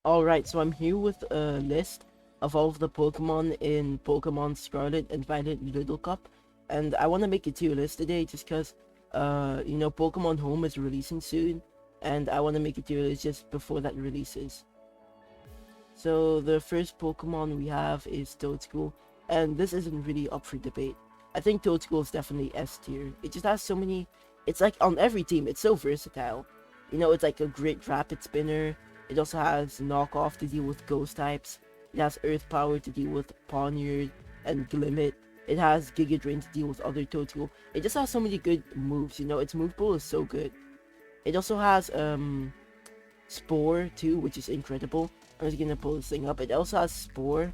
Alright, so I'm here with a list of all of the Pokemon in Pokemon Scarlet and Violet Little Cup, and I want to make a tier list today just because, Pokemon Home is releasing soon, and I want to make a tier list just before that releases. So the first Pokemon we have is Toedscool, and this isn't really up for debate. I think Toedscool is definitely S tier. It just has so many, it's like on every team, it's so versatile. It's like a great rapid spinner. It also has knockoff to deal with ghost types. It has earth power to deal with Pawniard and Glimmet. It has Giga Drain to deal with other Toedscool. It just has so many good moves, its move pool is so good. It also has Spore too, which is incredible. I'm just gonna pull this thing up. It also has Spore,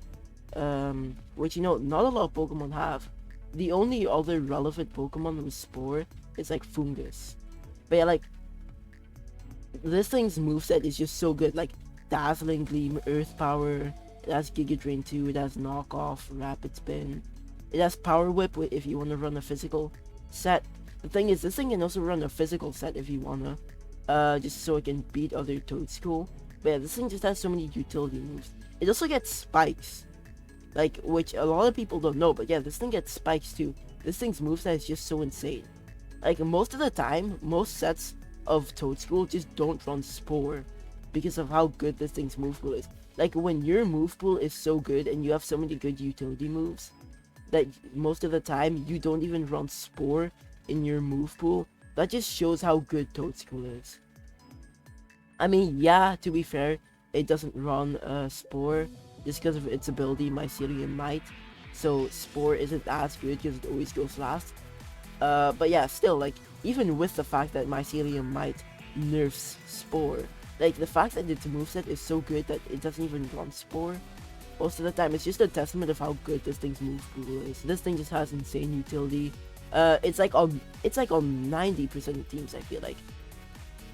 which not a lot of Pokemon have. The only other relevant Pokemon with Spore is like Fungus. But yeah, like this thing's moveset is just so good. Like Dazzling Gleam, Earth Power. It has Giga Drain too. It has Knockoff, Rapid Spin. It has Power Whip if you want to run a physical set. The thing is, this thing can also run a physical set if you wanna, just so it can beat other Toedscool. But yeah, this thing just has so many utility moves. It also gets spikes, like, which a lot of people don't know, but yeah, this thing gets spikes too. This thing's moveset is just so insane. Like, most of the time, most sets of Toedscool just don't run Spore because of how good this thing's move pool is. Like, when your move pool is so good and you have so many good utility moves, that most of the time you don't even run Spore in your move pool, that just shows how good Toedscool is. I mean, yeah, to be fair, it doesn't run Spore just because of its ability Mycelium Might, so Spore isn't as good because it always goes last. But yeah, still, like, even with the fact that Mycelium Might nerfs Spore, like, the fact that its moveset is so good that it doesn't even run Spore most of the time, it's just a testament of how good this thing's move pool is. This thing just has insane utility. It's like on 90% of teams, I feel like.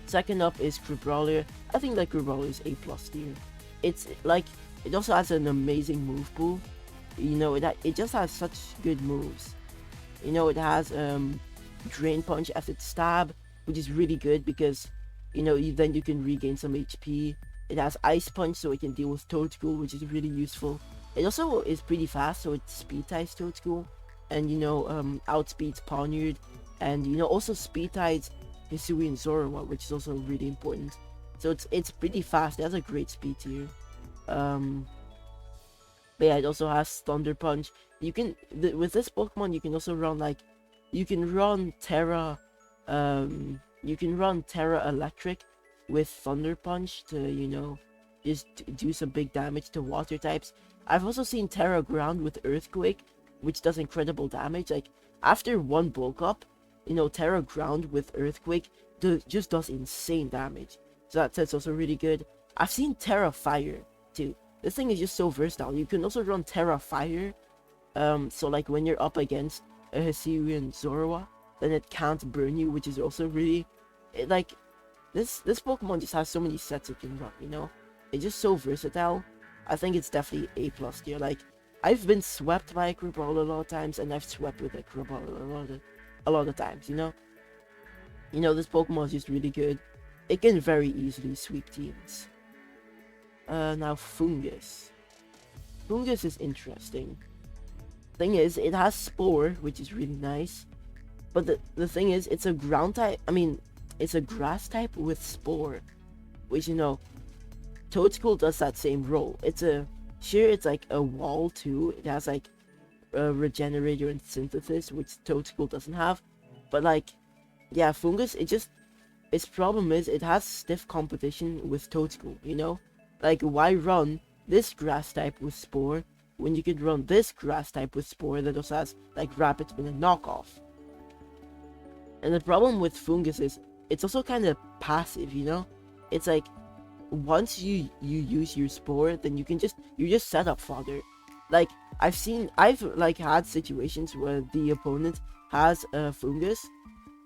Second up is Crabrawler. I think that Crabrawler is A+ tier. It's like, it also has an amazing move pool. It just has such good moves. It has Drain Punch as its stab, which is really good because, then you can regain some HP. It has Ice Punch, so it can deal with Toedscool, which is really useful. It also is pretty fast, so it speed ties Toedscool, and outspeeds Pawniard, and also speed ties Hisuian Zorua, which is also really important. So it's pretty fast. It has a great speed tier. But yeah, it also has Thunder Punch. You can with this Pokemon, you can also run Terra, you can run Terra Electric with Thunder Punch to just do some big damage to water types. I've also seen Terra Ground with Earthquake, which does incredible damage. Like, after one bulk up, Terra Ground with Earthquake just does insane damage. So that's also really good. I've seen Terra Fire too. This thing is just so versatile. You can also run Terra Fire, so like when you're up against a Hisuian Zorua, then it can't burn you, which is also really, this Pokemon just has so many sets it can run, It's just so versatile. I think it's definitely A+ tier. Like, I've been swept by a Crabrawler a lot of times, and I've swept with a Crabrawler a lot of times, this Pokemon is just really good. It can very easily sweep teams. Now Fungus. Fungus is interesting. Thing is, it has Spore, which is really nice. But the thing is, it's a ground type. I mean, it's a grass type with Spore, which Toedscool does that same role. It's like a wall too. It has like a Regenerator and Synthesis, which Toedscool doesn't have. But like, yeah, Fungus, its problem is it has stiff competition with Toedscool. Like, why run this grass type with Spore when you could run this grass type with Spore that also has like Rapid Spin and Knockoff? And the problem with Fungus is it's also kind of passive, It's like, once you use your Spore, then you're just set up fodder. Like, I've had situations where the opponent has a Fungus,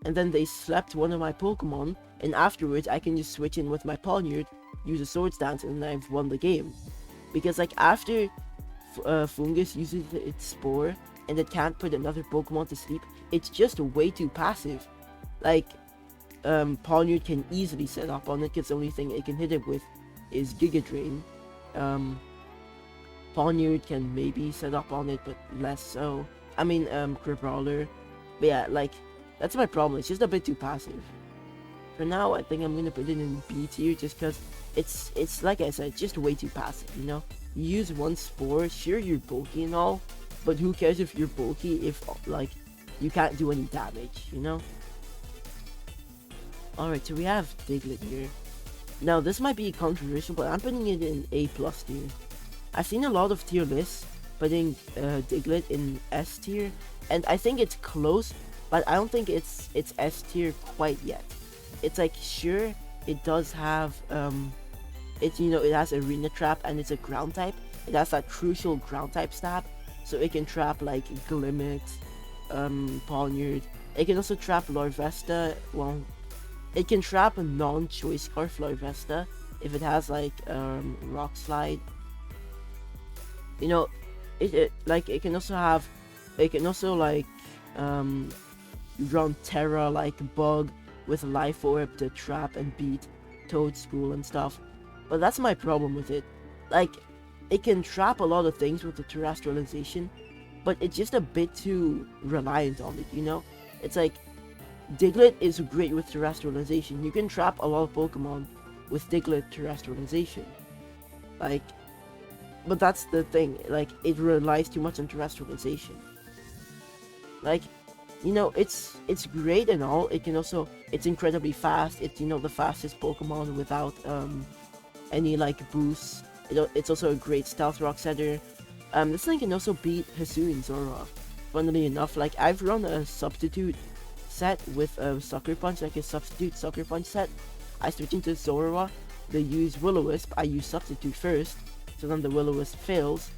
and then they slept one of my Pokemon, and afterwards I can just switch in with my Pawniard, use a Swords Dance, and I've won the game. Because like, after Fungus uses its Spore, and it can't put another Pokemon to sleep, it's just way too passive. Like, Pawniard can easily set up on it because the only thing it can hit it with is Giga Drain. Ponyard can maybe set up on it, but less so. I mean, Crabrawler. But yeah, like, that's my problem. It's just a bit too passive. For now, I think I'm gonna put it in B tier just because it's like I said, just way too passive, you know? You use one Spore, sure you're bulky and all, but who cares if you're bulky if, like, you can't do any damage, you know? Alright, so we have Diglett here. Now, this might be controversial, but I'm putting it in A+ tier. I've seen a lot of tier lists putting Diglett in S tier, and I think it's close, but I don't think it's S tier quite yet. It's like, sure, it does have, it has Arena Trap and it's a ground type. It has that crucial ground type stab, so it can trap like Glimmet, Ponyard. It can also trap Larvesta. Well, it can trap a non-choice Scarf Larvesta if it has like Rock Slide. You know, it can also like run Terra like Bug with Life Orb to trap and beat Toadschool and stuff. But that's my problem with it. Like, it can trap a lot of things with the terrestrialization, but it's just a bit too reliant on it, you know? It's like, Diglett is great with terrestrialization. You can trap a lot of Pokemon with Diglett terrestrialization. Like, but that's the thing, like, it relies too much on terrestrialization. Like, you know, it's great and all. It can also, it's incredibly fast. It's, you know, the fastest Pokemon without any like boosts. It's also a great Stealth Rock setter. This thing can also beat Hisuian Zoroark. Funnily enough, like, I've run a substitute set with Sucker Punch, like a substitute Sucker Punch set. I switch into Zoroark. They use Will-O-Wisp. I use substitute first, so then the Will-O-Wisp fails.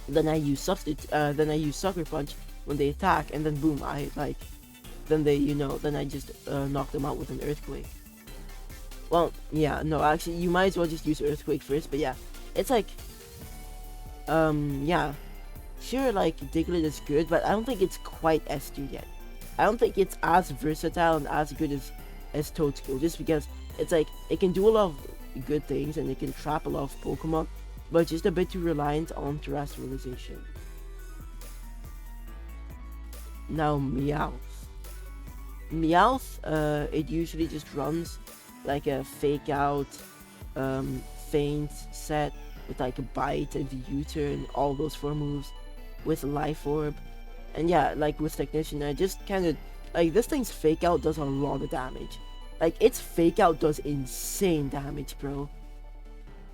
Then I use Sucker Punch when they attack, and then boom, then I just knock them out with an Earthquake. Well, yeah, no, actually, you might as well just use Earthquake first, but yeah, it's like, yeah, sure, like, Diglett is good, but I don't think it's quite S tier yet. I don't think it's as versatile and as good as Toadschool, just because it's like, it can do a lot of good things, and it can trap a lot of Pokemon, but just a bit too reliant on terrestrialization. Now, Meowth. It usually just runs like a fake out, feint set with like a bite and U-turn, all those 4 moves with Life Orb. And yeah, like with Technician, I just kind of, like, this thing's fake out does a lot of damage. Like, its fake out does insane damage, bro.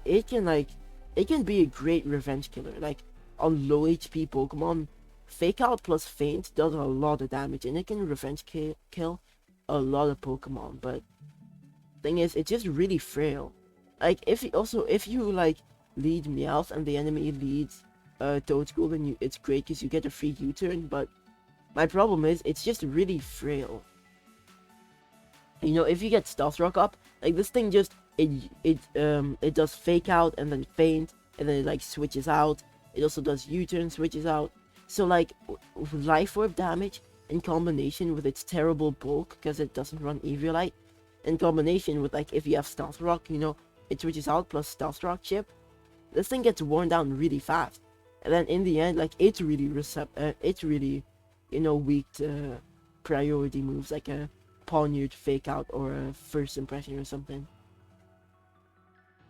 It can be a great revenge killer. Like, on low HP Pokemon, Fake Out plus Feint does a lot of damage, and it can revenge kill a lot of Pokemon, but thing is, it's just really frail. Like, if you like lead Meowth and the enemy leads Toadschool, then it's great because you get a free U-turn, but my problem is, it's just really frail. You know, if you get Stealth Rock up, like, this thing just, it does Fake Out and then Feint, and then it like switches out. It also does U-turn, switches out. So, like, Life Orb damage in combination with its terrible bulk, because it doesn't run Eviolite, in combination with, like, if you have Stealth Rock, you know, it switches out plus Stealth Rock chip, this thing gets worn down really fast. And then in the end, like, it's really, you know, weak to priority moves, like a Ponyard Fake Out or a First Impression or something.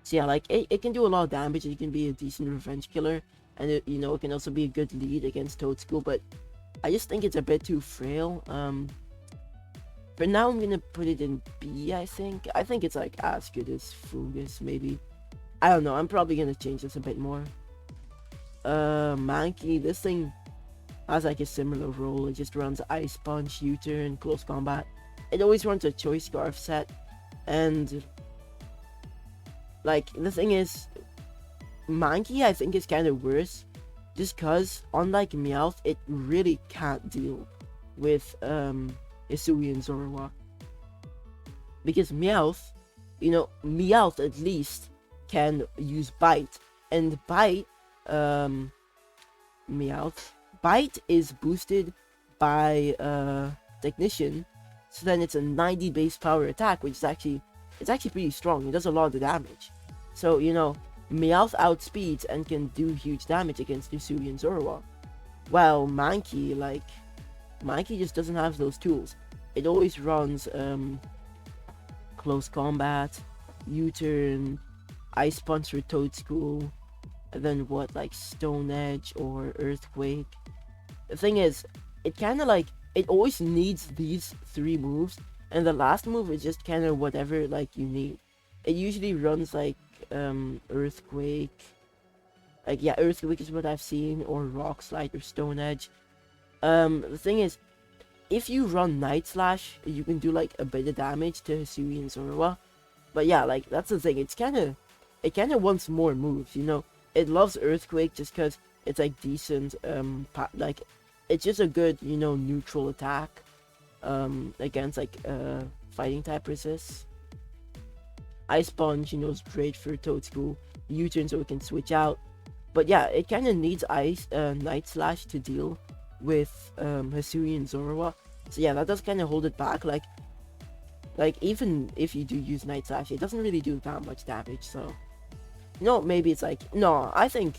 So yeah, like, it can do a lot of damage, it can be a decent revenge killer, and it, you know, it can also be a good lead against Toadschool, but I just think it's a bit too frail. For now, I'm gonna put it in B, I think. I think it's like as good as Fugus, maybe. I don't know, I'm probably gonna change this a bit more. Mankey, this thing has like a similar role. It just runs Ice Punch, U-turn, Close Combat. It always runs a Choice Scarf set, and like, the thing is, Mankey, I think, is kind of worse, just because, unlike Meowth, it really can't deal with Hisuian Zoroark. Because Meowth, you know, Meowth at least can use Bite, and Bite, Bite is boosted by Technician, so then it's a 90 base power attack, which is actually, it's actually pretty strong. It does a lot of the damage. So, Meowth outspeeds and can do huge damage against Hisui and Zorua. While Mankey just doesn't have those tools. It always runs close combat, U-turn, Ice Punch for Toad School, and then what, like Stone Edge or Earthquake. The thing is, it always needs these 3 moves, and the last move is just kind of whatever you need. It usually runs Earthquake. Earthquake is what I've seen, or Rock Slide or Stone Edge. The thing is, if you run Night Slash, you can do a bit of damage to Hisui and Zorua. But yeah, that's the thing. It kind of wants more moves. It loves Earthquake just because it's decent. It's just a good neutral attack. Against fighting type resists. Ice Punch, is great for Toad School. U-turn so it can switch out. But yeah, it kind of needs Night Slash to deal with Hisui and Zorua. So yeah, that does kind of hold it back. Even if you do use Night Slash, it doesn't really do that much damage. So, maybe it's no, I think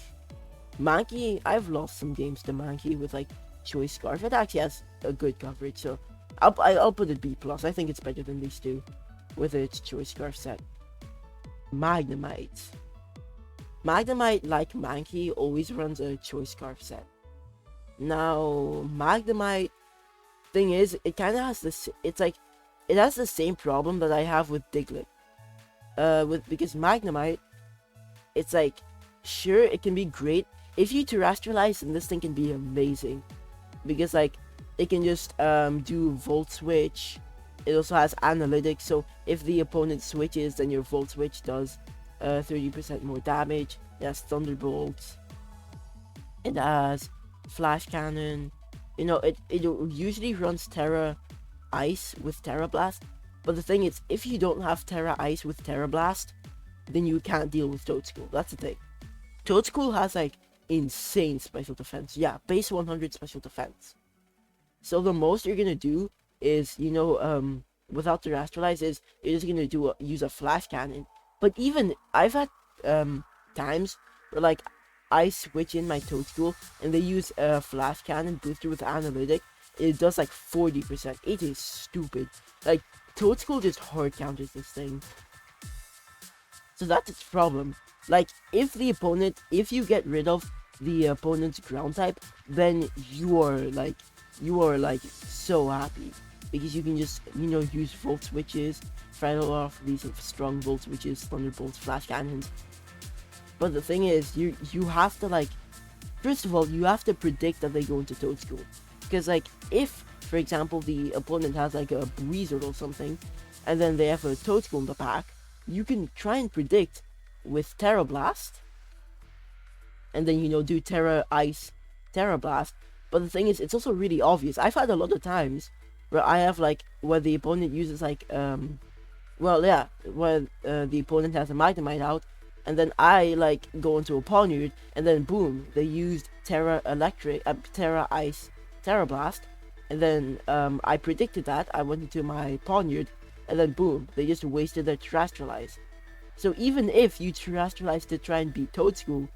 Mankey, I've lost some games to Mankey with Choice Scarf. It actually has a good coverage, so I'll put it B+. I think it's better than these two with its Choice Scarf set. Magnemite, like Mankey, always runs a Choice Scarf set. Now, Magnemite, thing is, it kind of has this, it has the same problem that I have with Diglett. Because Magnemite, it's sure, it can be great. If you terrestrialize, then this thing can be amazing. Because, it can just do Volt Switch. It also has Analytics, so if the opponent switches, then your Volt Switch does 30% more damage. It has Thunderbolt. It has Flash Cannon. It usually runs Terra Ice with Terra Blast. But the thing is, if you don't have Terra Ice with Terra Blast, then you can't deal with Toad School. That's the thing. Toad School has insane special defense. Yeah, base 100 special defense. So the most you're gonna do is, without terrestrialize, is you're just gonna use a Flash Cannon. But even I've had times where I switch in my Toad School and they use a Flash Cannon booster with Analytic. It does 40%. It is stupid. Toad School just hard counters this thing. So that's its problem. If you get rid of the opponent's ground type, then you are so happy. Because you can just, use Volt Switches, fight off these strong Volt Switches, Thunderbolts, Flash Cannons. But the thing is, you have to first of all, you have to predict that they go into Toad School. Because if, for example, the opponent has a Breezer or something, and then they have a Toad School in the pack, you can try and predict with Terra Blast, and then do Terra Ice, Terra Blast. But the thing is, it's also really obvious. I've had a lot of times where I have where the opponent uses where the opponent has a Magnemite out, and then I go into a Ponyard, and then boom, they used Terra Electric, Terra Ice, Terra Blast, and then I predicted that. I went into my Ponyard, and then boom, they just wasted their terrestrialize. So even if you terrestrialize to try and beat Toad School,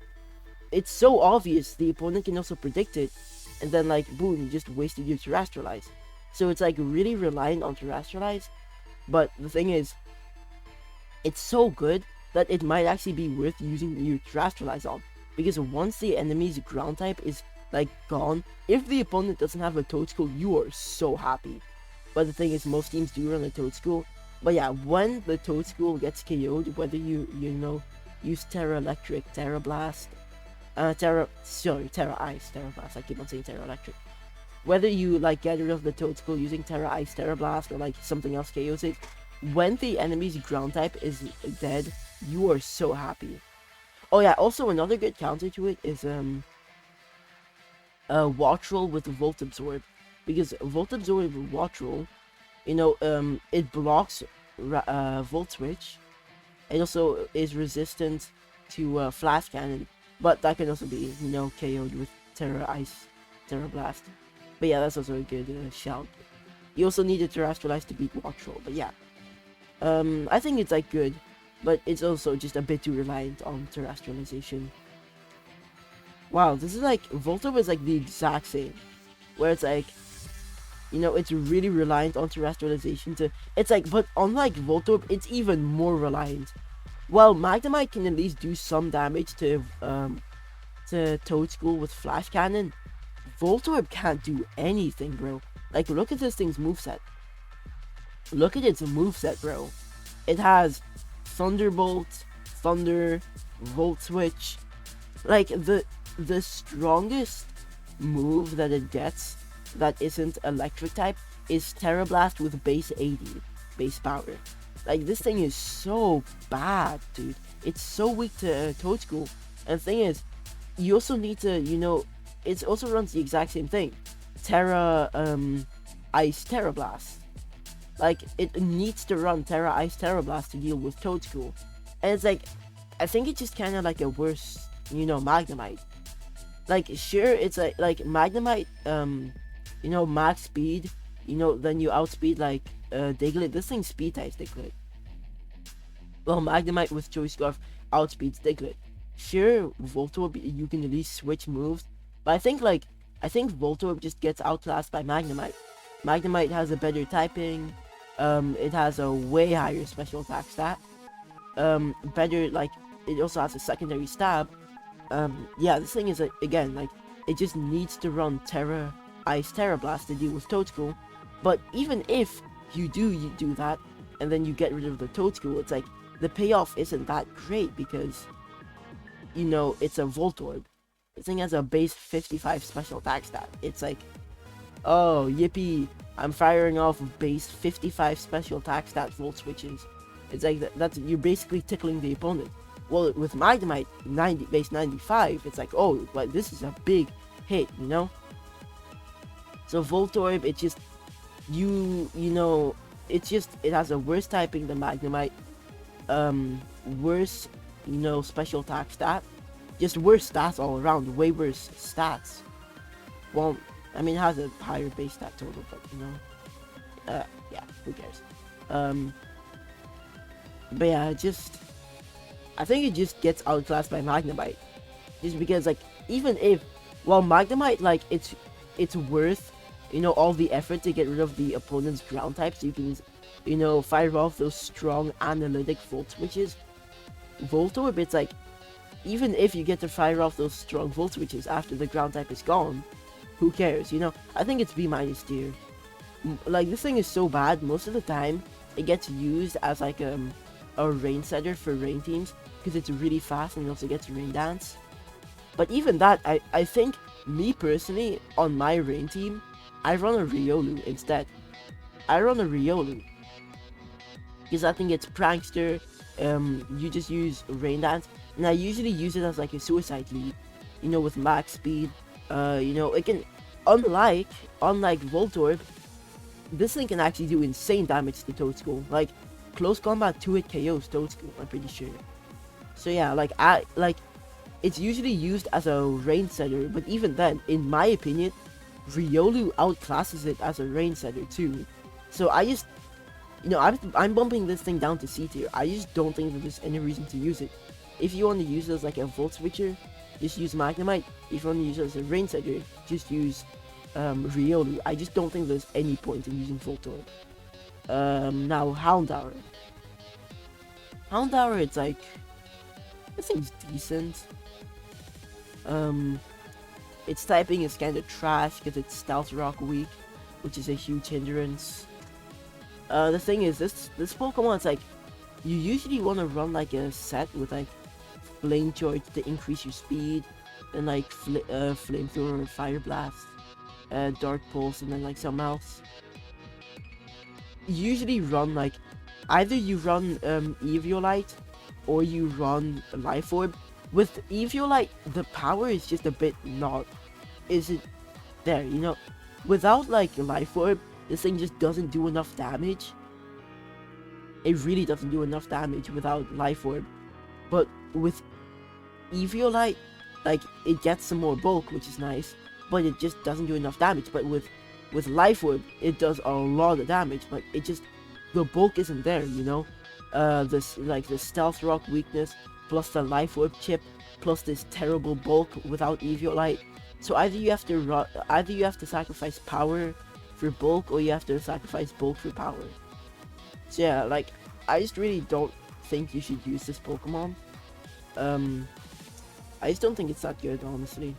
it's so obvious the opponent can also predict it, and then boom, you just wasted your terrestrialize. So it's really reliant on terrestrialize. But the thing is, it's so good that it might actually be worth using your terrestrialize on, because once the enemy's ground type is gone, if the opponent doesn't have a Toad School, you are so happy. But the thing is, most teams do run a Toad School. But yeah, when the Toad School gets KO'd, whether you use Terra Electric, Terra Blast, Terra Ice, Terra Blast, I keep on saying Terra Electric. Whether you get rid of the Toad School using Terra Ice, Terra Blast, or something else KOs it, when the enemy's ground type is dead, you are so happy. Oh yeah, also another good counter to it is Wattrel with Volt Absorb. Because Volt Absorb with Wattrel, it blocks Volt Switch. It also is resistant to Flash Cannon, but that can also be, KO'd with Terra Ice, Terra Blast. But yeah, that's also a good shout. You also need a terrestrialize to beat Wattrel, but yeah. I think it's good. but it's also just a bit too reliant on terrestrialization. Wow, this is like, Voltorb is like the exact same, where it's like, you know, it's really reliant on terrestrialization to, it's like, but unlike Voltorb, it's even more reliant. Well, Magnemite can at least do some damage to Toadschool with Flash Cannon. Voltorb can't do anything, bro. Like, look at this thing's moveset. Look at its moveset, bro. It has Thunderbolt, Thunder, Volt Switch. Like, the strongest move that it gets that isn't electric type is Terra Blast with base 80 base power. Like, this thing is so bad, dude. It's so weak to Toadschool. And the thing is, you also need to, you know, it also runs the exact same thing. Ice Terra Blast. Like, it needs to run Terra Ice Terra Blast to deal with Toadschool. And it's like, I think it's just kind of like a worse, you know, Magnemite. Like, sure, it's like Magnemite, you know, max speed, you know, then you outspeed like Diglett. This thing speed types Diglett. Well, Magnemite with Choice Scarf outspeeds Diglett. Sure, Voltorb, you can at least switch moves, but I think Voltorb just gets outclassed by Magnemite. Magnemite has a better typing, it has a way higher special attack stat, better, like, it also has a secondary stab. Yeah, this thing is, again, like, it just needs to run Terra Ice Terra Blast to deal with Toadschool. But even if you do that, and then you get rid of the Toadschool, it's like, the payoff isn't that great because, you know, it's a Voltorb. This thing has a base 55 special attack stat. It's like, oh, yippee, I'm firing off base 55 special attack stat Volt Switches. It's like, that's, you're basically tickling the opponent. Well, with Magnemite, base 95, it's like, oh, like, this is a big hit, you know? So Voltorb, it just, you know, it's just, it has a worse typing than Magnemite, worse, you know, special attack stat, just worse stats all around, way worse stats. Well, I mean, it has a higher base stat total, but, you know, yeah, who cares? But yeah, I think it just gets outclassed by Magnemite, just because, like, even if, while Magnemite, like, it's worth, you know, all the effort to get rid of the opponent's ground type, so you can, you know, fire off those strong analytic Volt Switches. Voltorb, it's like, even if you get to fire off those strong Volt Switches after the ground type is gone, who cares, you know? I think it's B- tier. Like, this thing is so bad, most of the time, it gets used as, like, a rain setter for rain teams, because it's really fast and it also gets rain dance. But even that, I think, me personally, on my rain team, I run a Riolu instead. I run a Riolu, because I think it's Prankster, you just use rain dance, and I usually use it as like a suicide lead, you know, with max speed. You know, it can, unlike Voltorb, this thing can actually do insane damage to Toadschool. Like, close combat 2-hit KOs Toadschool, I'm pretty sure. So yeah, like, it's usually used as a rain setter, but even then, in my opinion, Riolu outclasses it as a rain setter too. So I just, you know, I'm bumping this thing down to C tier. I just don't think that there's any reason to use it. If you want to use it as like a Volt Switcher, just use Magnemite. If you want to use it as a rain setter, just use Riolu. I just don't think there's any point in using Voltorb. Now Houndour. Houndour, it's like, this thing's decent. Its typing is kind of trash because it's Stealth Rock weak, which is a huge hindrance. The thing is, this Pokemon, it's like, you usually want to run like a set with like Flame Charge to increase your speed, and like Flamethrower or Fire Blast, Dark Pulse, and then like something else. You usually run like, either you run Eviolite or you run Life Orb. With Eviolite, the power is just a bit not, isn't there, you know? Without like Life Orb, this thing just doesn't do enough damage. It really doesn't do enough damage without Life Orb. But with Eviolite, like, it gets some more bulk, which is nice, but it just doesn't do enough damage. But with Life Orb, it does a lot of damage, but it just, the bulk isn't there, you know? this like the stealth rock weakness, plus the life orb chip, plus this terrible bulk without Eviolite. So either you have to sacrifice power for bulk, or you have to sacrifice bulk for power. So yeah, like, I just really don't think you should use this Pokemon. I just don't think it's that good, honestly.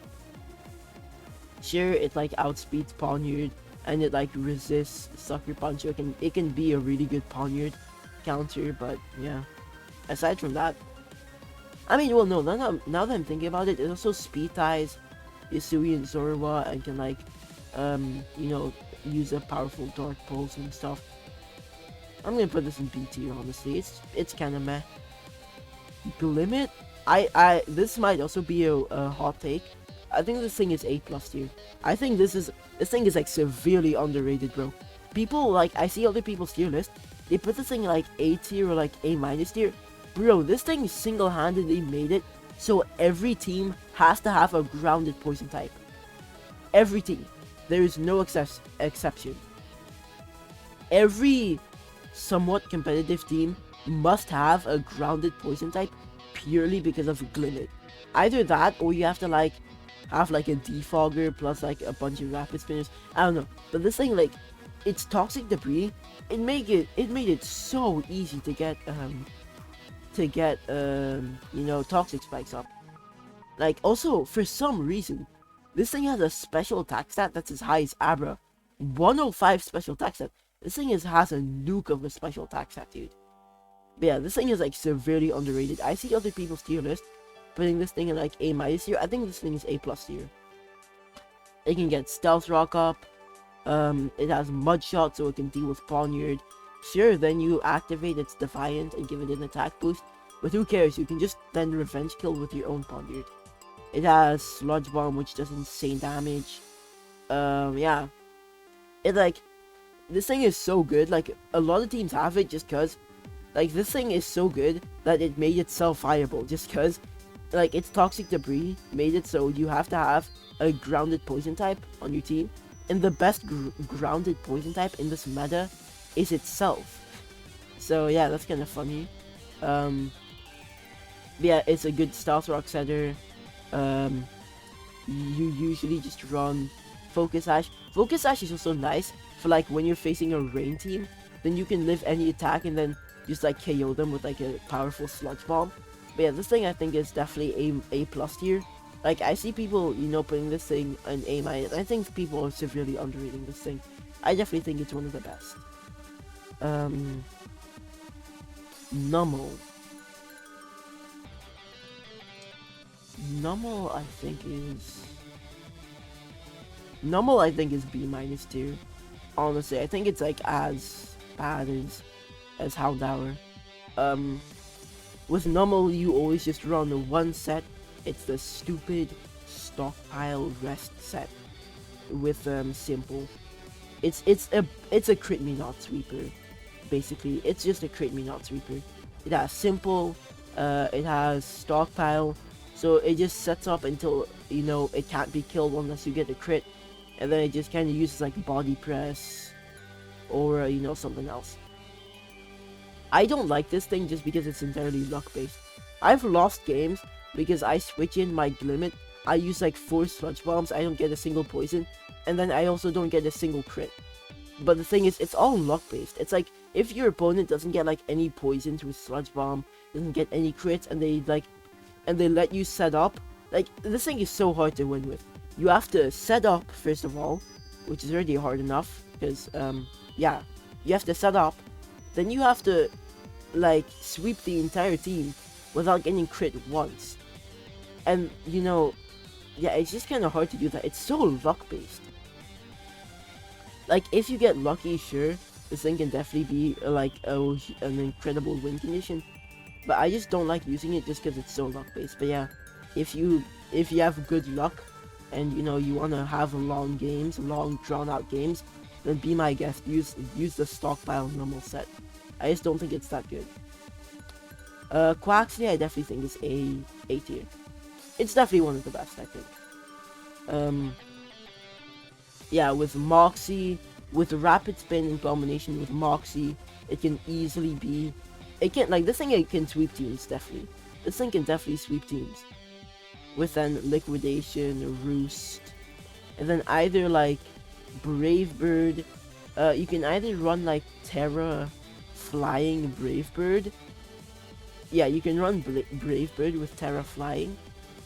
Sure, it like outspeeds Pawniard, and it like resists Sucker Punch. It can be a really good Pawniard counter, but yeah. Aside from that, I mean, well, no, now that I'm thinking about it, it also speed ties Yasui and Zorua, and can like, you know, use a powerful Dark Pulse and stuff. I'm gonna put this in B tier, honestly. It's kind of meh. Glimmet, this might also be a hot take. I think this thing is A+ tier. I think this thing is like severely underrated, bro. People like, I see other people's tier list, they put this thing like A tier or like A- tier. Bro, this thing single-handedly made it so every team has to have a grounded poison type. Every team. There is no exception. Every somewhat competitive team must have a grounded poison type purely because of Glimmet. Either that, or you have to like have like a defogger plus like a bunch of rapid spinners. I don't know, but this thing, like, it's toxic debris. It made it so easy to get you know, toxic spikes up. Like, also for some reason, this thing has a special attack stat that's as high as Abra. 105 special attack stat. This thing has a nuke of a special attack stat, dude. But yeah, this thing is like severely underrated. I see other people's tier list putting this thing in like A- tier. I think this thing is A+ tier. It can get Stealth Rock up. It has Mud Shot, so it can deal with Pawniard. Sure, then you activate its Defiant and give it an attack boost. But who cares? You can just then revenge kill with your own Pawniard. It has Sludge Bomb, which does insane damage. Yeah. It like, this thing is so good. Like, a lot of teams have it just cause, like, this thing is so good that it made itself viable. Just cause, like, its toxic debris made it so you have to have a grounded poison type on your team. And the best grounded poison type in this meta is itself. So yeah, that's kind of funny. Yeah, it's a good Stealth Rock setter. You usually just run Focus Sash. Focus Sash is also nice for like when you're facing a rain team. Then you can live any attack and then just like KO them with like a powerful Sludge Bomb. But yeah, this thing I think is definitely A+ tier. Like, I see people, you know, putting this thing in A-. I think people are severely underrating this thing. I definitely think it's one of the best. Numel. Numel, I think is B- tier. Honestly, I think it's like as bad as Houndour. With Numel, you always just run the one set. It's the stupid stockpile rest set with Simple. It's a crit me not sweeper. Basically, it's just a crit me not sweeper. It has Simple, it has stockpile, so it just sets up until, you know, it can't be killed unless you get a crit, and then it just kind of uses like body press or you know, something else. I don't like this thing just because it's entirely luck based. I've lost games because I switch in my Glimmet, I use like 4 Sludge Bombs, I don't get a single poison, and then I also don't get a single crit. But the thing is, it's all luck based. It's like, if your opponent doesn't get like any poison to a Sludge Bomb, doesn't get any crits, and they let you set up, like, this thing is so hard to win with. You have to set up, first of all, which is already hard enough, because, yeah, you have to set up, then you have to, like, sweep the entire team without getting crit once. And, you know, yeah, it's just kind of hard to do that. It's so luck-based. Like, if you get lucky, sure, this thing can definitely be, like, an incredible win condition. But I just don't like using it just because it's so luck-based. But yeah, if you have good luck, and, you know, you want to have long games, long, drawn-out games, then be my guest. Use the stockpile normal set. I just don't think it's that good. Quaxley, I definitely think is A tier. It's definitely one of the best, I think. Yeah, with Moxie, with Rapid Spin in combination with Moxie, it can easily be it can, like, this thing, it can sweep teams, definitely. This thing can definitely sweep teams. With then liquidation, roost, and then either like Brave Bird. You can either run like Terra Flying Brave Bird. Yeah, you can run Brave Bird with Terra Flying,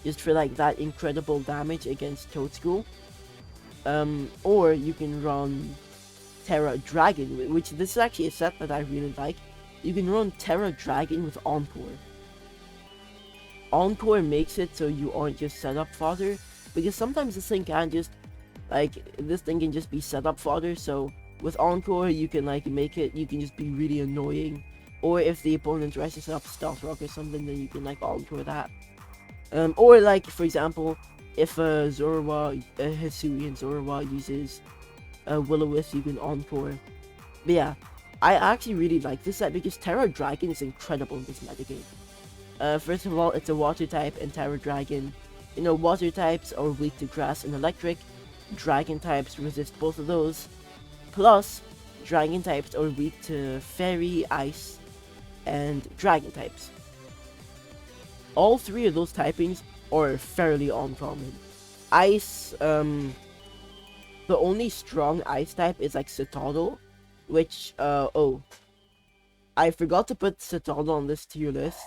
just for like that incredible damage against Toadschool. Or you can run Terra Dragon, which this is actually a set that I really like. You can run Terra Dragon with Encore. Encore makes it so you aren't just setup fodder, because sometimes this thing can just, like, this thing can just be setup fodder, so with Encore you can like make it, you can just be really annoying, or if the opponent tries to set up Stealth Rock or something, then you can like Encore that. Or like, for example, if Zorua, Hisuian Zorua uses Will-O-Wisp, you can Encore. But yeah, I actually really like this set because Terra Dragon is incredible in this metagame. First of all, it's a water type, and Terra Dragon, you know, water types are weak to grass and electric. Dragon types resist both of those. Plus, dragon types are weak to fairy, ice, and dragon types. All three of those typings are fairly uncommon. Ice, the only strong ice type is like Citadel, which, oh, I forgot to put Citadel on this tier list.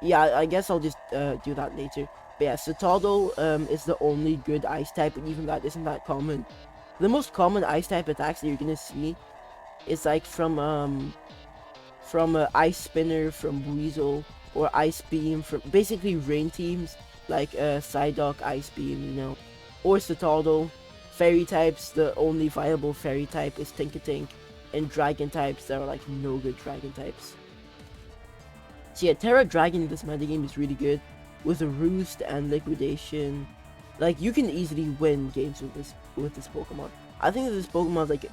Yeah, I guess I'll just do that later. But yeah, Citadel is the only good ice type, and even that isn't that common. The most common ice type attacks that you're gonna see is like from Ice Spinner, from Weasel, or Ice Beam, from basically rain teams like Psyduck, Ice Beam, you know, or Citadel. Fairy types, the only viable fairy type is Tinkatink, and dragon types, there are like no good dragon types. So yeah, Terra Dragon in this metagame is really good, with a Roost and Liquidation. Like, you can easily win games with this Pokemon. I think that this Pokemon, like,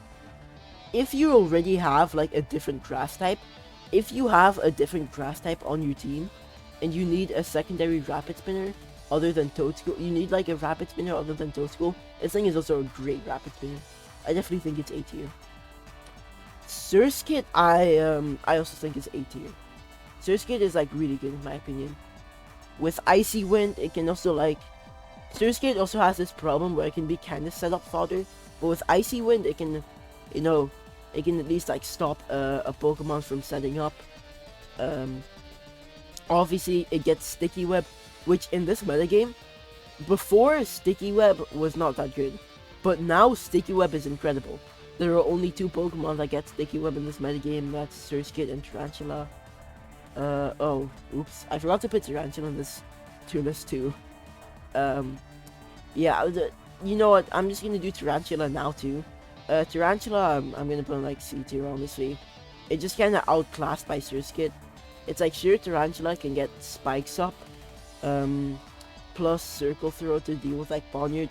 if you already have like a different grass type, if you have a different grass type on your team, and you need a secondary Rapid Spinner other than Toadschool, you need like a Rapid Spinner other than Toadschool, this thing is also a great Rapid Spinner. I definitely think it's A tier. Surskit, I also think is A tier. Surskit is like really good in my opinion. With Icy Wind, it can also like, Surskit also has this problem where it can be kind of setup fodder, but with Icy Wind, it can, you know, it can at least like stop a Pokemon from setting up. Obviously, it gets Sticky Web, which in this metagame, before Sticky Web was not that good, but now Sticky Web is incredible. There are only two Pokemon that get Sticky Web in this metagame, that's Surskit and Tarantula. Oh, oops, I forgot to put Tarantula in this tier list too. Yeah, you know what, I'm just gonna do Tarantula now too. Tarantula, I'm gonna put in like C tier, honestly. It's just kinda outclassed by Surskit. It's like, sure, Tarantula can get Spikes up, plus Circle Throw to deal with like Ponyard,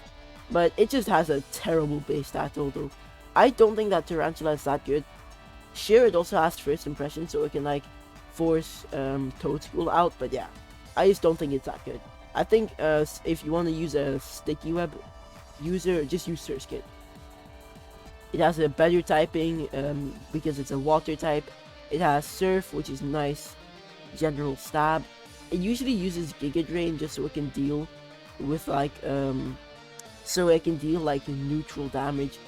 but it just has a terrible base stat total. I don't think that Tarantula is that good. Sure, it also has First Impression, so it can like force Toadschool out, but yeah, I just don't think it's that good. I think if you want to use a Sticky Web user, just use Surskit. It has a better typing because it's a water type. It has Surf, which is nice. General Stab. It usually uses Giga Drain just so it can deal with like neutral damage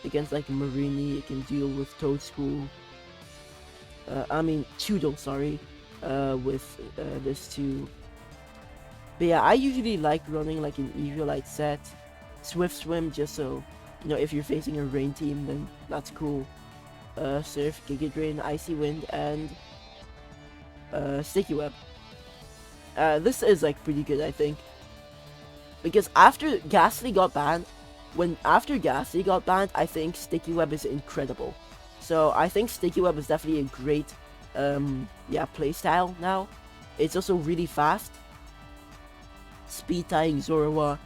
against like Marini. It can deal with Toadschool. Chudel, sorry. With this too. But yeah, I usually like running like an Eviolite set. Swift Swim, just so, you know, if you're facing a rain team, then that's cool. Surf, Giga Drain, Icy Wind, and Sticky Web. This is like pretty good, I think, because after Ghastly got banned, I think Sticky Web is incredible. So I think Sticky Web is definitely a great playstyle now. It's also really fast. Speed tying Zorua,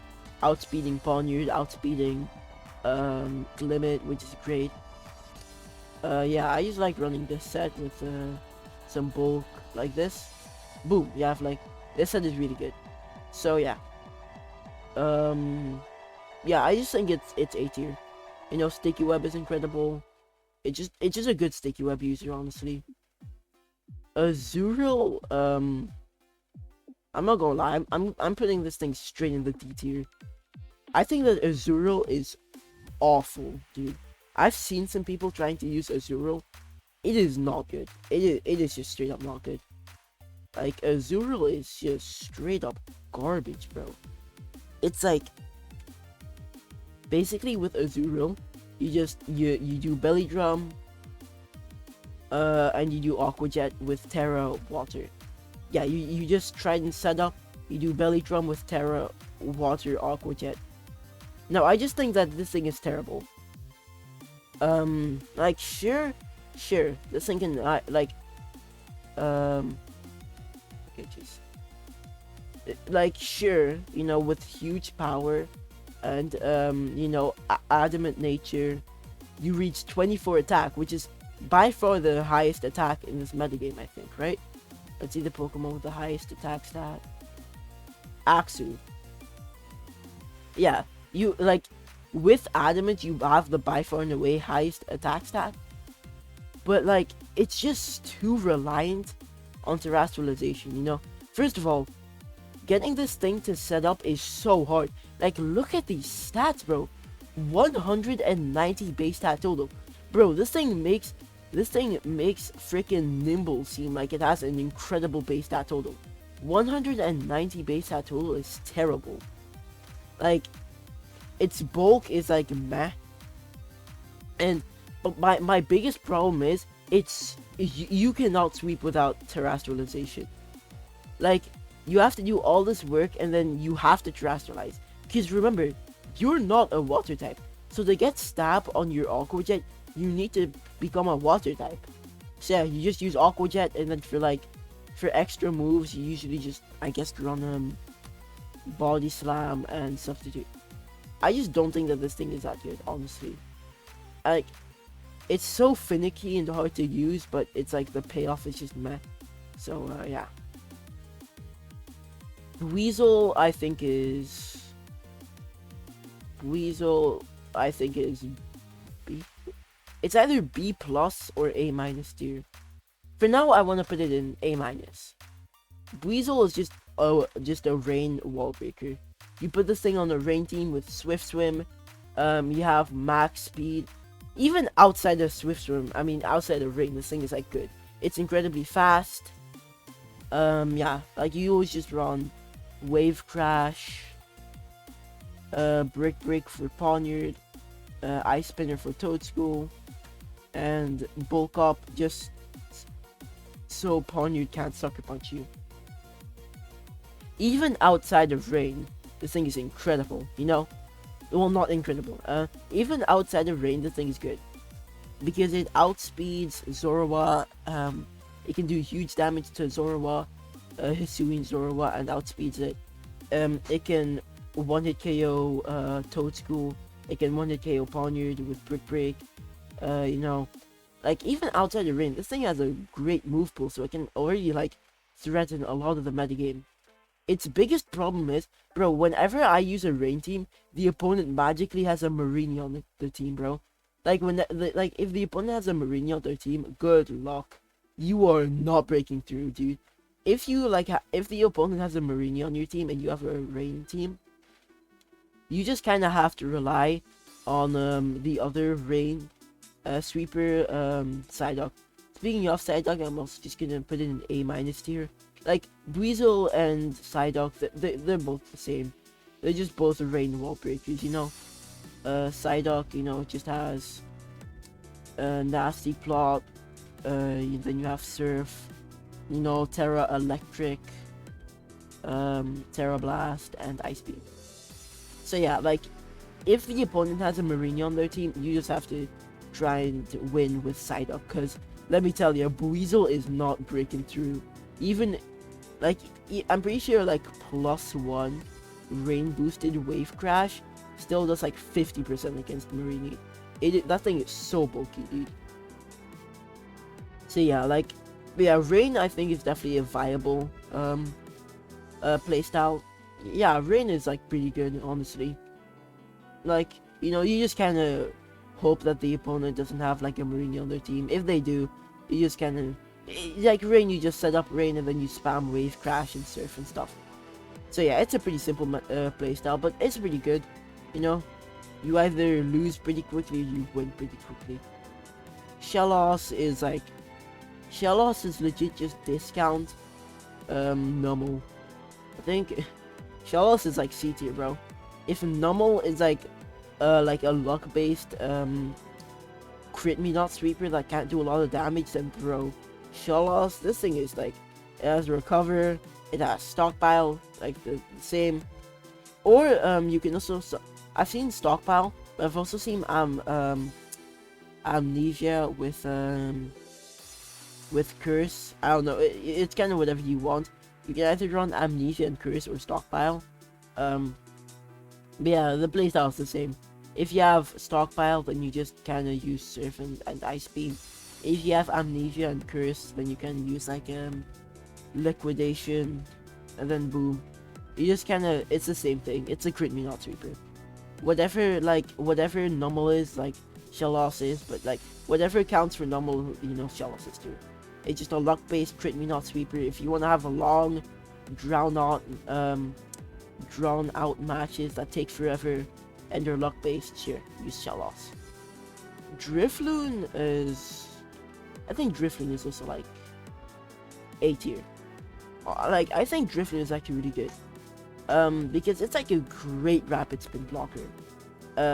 outspeeding Ponyard, outspeeding Glimmet, which is great. Yeah, I just like running this set with some bulk like this. Boom, you have like, this set is really good. So yeah. Yeah, I just think it's A tier. You know, Sticky Web is incredible. It's just a good Sticky Web user, honestly. Azurill, I'm not gonna lie, I'm putting this thing straight in the D tier. I think that Azurill is awful, dude. I've seen some people trying to use Azurill. It is not good. It is just straight up not good. Like, Azurill is just straight up garbage, bro. It's like, basically with Azurill, you do belly drum, and you do aqua jet with Terra water. Yeah, you just try and set up, you do belly drum with Terra water aqua jet. No, I just think that this thing is terrible. Like, sure, this thing can, okay, just, like, sure, you know, with huge power, and, you know, adamant nature, you reach 24 attack, which is by far the highest attack in this metagame, I think, right? Let's see the Pokemon with the highest attack stat. Axu. Yeah, you, like, with Adamant, you have the by far and away highest attack stat. But, like, it's just too reliant on terrestrialization, you know? First of all, getting this thing to set up is so hard. Like, look at these stats, bro. 190 base stat total. Bro, this thing makes freaking Nimble seem like it has an incredible base stat total. 190 base stat total is terrible. Like, its bulk is like meh. And my biggest problem is you cannot sweep without terrestrialization. Like, you have to do all this work and then you have to terrestrialize. Because remember, you're not a water type. So to get stab on your aqua jet, you need to become a water type. So yeah, you just use aqua jet, and then for extra moves, you usually just, I guess, run body slam and substitute. I just don't think that this thing is that good, honestly. Like, it's so finicky and hard to use, but it's like the payoff is just meh. So yeah. Weasel, I think is B. It's either B plus or A minus tier. For now, I want to put it in A minus. Weasel is just a rain wall breaker. You put this thing on a rain team with Swift Swim. You have max speed. Even outside of Swift Swim, I mean outside of rain, this thing is like good. It's incredibly fast. Yeah, like you always just run Wave Crash, Brick Break for Poniard, Ice Spinner for Toadstool, and Bulk Up just so Poniard can't sucker punch you. Even outside of rain, this thing is incredible, you know? Well, not incredible. Even outside of rain, this thing is good. Because it outspeeds Zorua, it can do huge damage to Zorua, Hisuian Zorua, and outspeeds it. It can one-hit KO Toadstool, it can one-hit KO Poniard with Brick Break, you know. Like, even outside of rain, this thing has a great move pool, so it can already, like, threaten a lot of the metagame. Its biggest problem is, bro, whenever I use a rain team, the opponent magically has a Mareanie on the team, bro. Like, if the opponent has a Mareanie on their team, good luck. You are not breaking through, dude. If you, like, if the opponent has a Mareanie on your team and you have a rain team, you just kind of have to rely on, the other rain, sweeper, Psyduck. Speaking of Psyduck, I'm also just gonna put it in A minus tier. Like, Weasel and Psyduck, they're both the same. They're just both rain wall breakers, you know? Psyduck, you know, just has Nasty Plot, then you have Surf, you know, Terra Electric, Terra Blast, and Ice Beam. So yeah, like, if the opponent has a Mareanie on their team, you just have to try and win with Psyduck, because, let me tell you, Weasel is not breaking through. Even, like, I'm pretty sure, like, +1 rain boosted Wave Crash still does, like, 50% against Mareanie. That thing is so bulky, dude. So yeah, like, yeah, Rain, I think, is definitely a viable, playstyle. Yeah, Rain is, like, pretty good, honestly. Like, you know, you just kind of hope that the opponent doesn't have, like, a Mareanie on their team. If they do, you just kind of, Like rain, you just set up rain and then you spam wave, crash, and surf and stuff. So yeah, it's a pretty simple playstyle, but it's pretty good. You know, you either lose pretty quickly or you win pretty quickly. Shellos is like, Shellos is legit just discount normal. I think Shellos is like C tier, bro. If normal is like a luck based crit me not sweeper that can't do a lot of damage, then bro, Shellos, this thing is like, it has recover, it has stockpile, like the same. Or you can also, I've seen stockpile, but I've also seen amnesia with curse. I don't know, it's kind of whatever you want. You can either run amnesia and curse or stockpile. But yeah, the playstyle is the same. If you have stockpile, then you just kind of use surf and ice beam. If you have amnesia and curse, then you can use like liquidation, and then boom. You just kind of, it's the same thing. It's a crit me not sweeper. Whatever normal is, like Shellos is, but like whatever counts for normal, you know, Shellos is too. It's just a luck based crit me not sweeper. If you want to have a long, drawn out matches that take forever and they're luck based, sure, use Shellos. Drifloon is, I think Drifloon is also like A tier. Like, I think Drifloon is actually really good. Because it's like a great rapid spin blocker.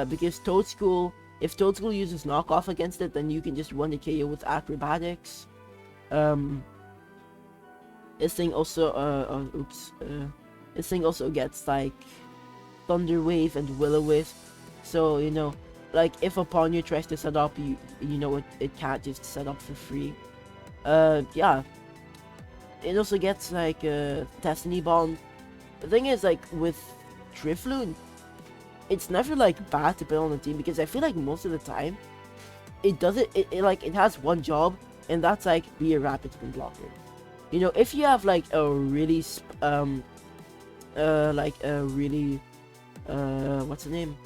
Because Toadschool, if Toadschool uses knockoff against it, then you can just run the KO with acrobatics. This thing also, this thing also gets like Thunder Wave and Will-O-Wisp. So, you know, like if a Pawniard tries to set up, you know it can't just set up for free. Yeah. It also gets like Destiny Bond. The thing is, like with Drifloon, it's never like bad to put on the team, because I feel like most of the time it does it has one job, and that's like be a rapid spin blocker. You know, if you have like a really what's the name,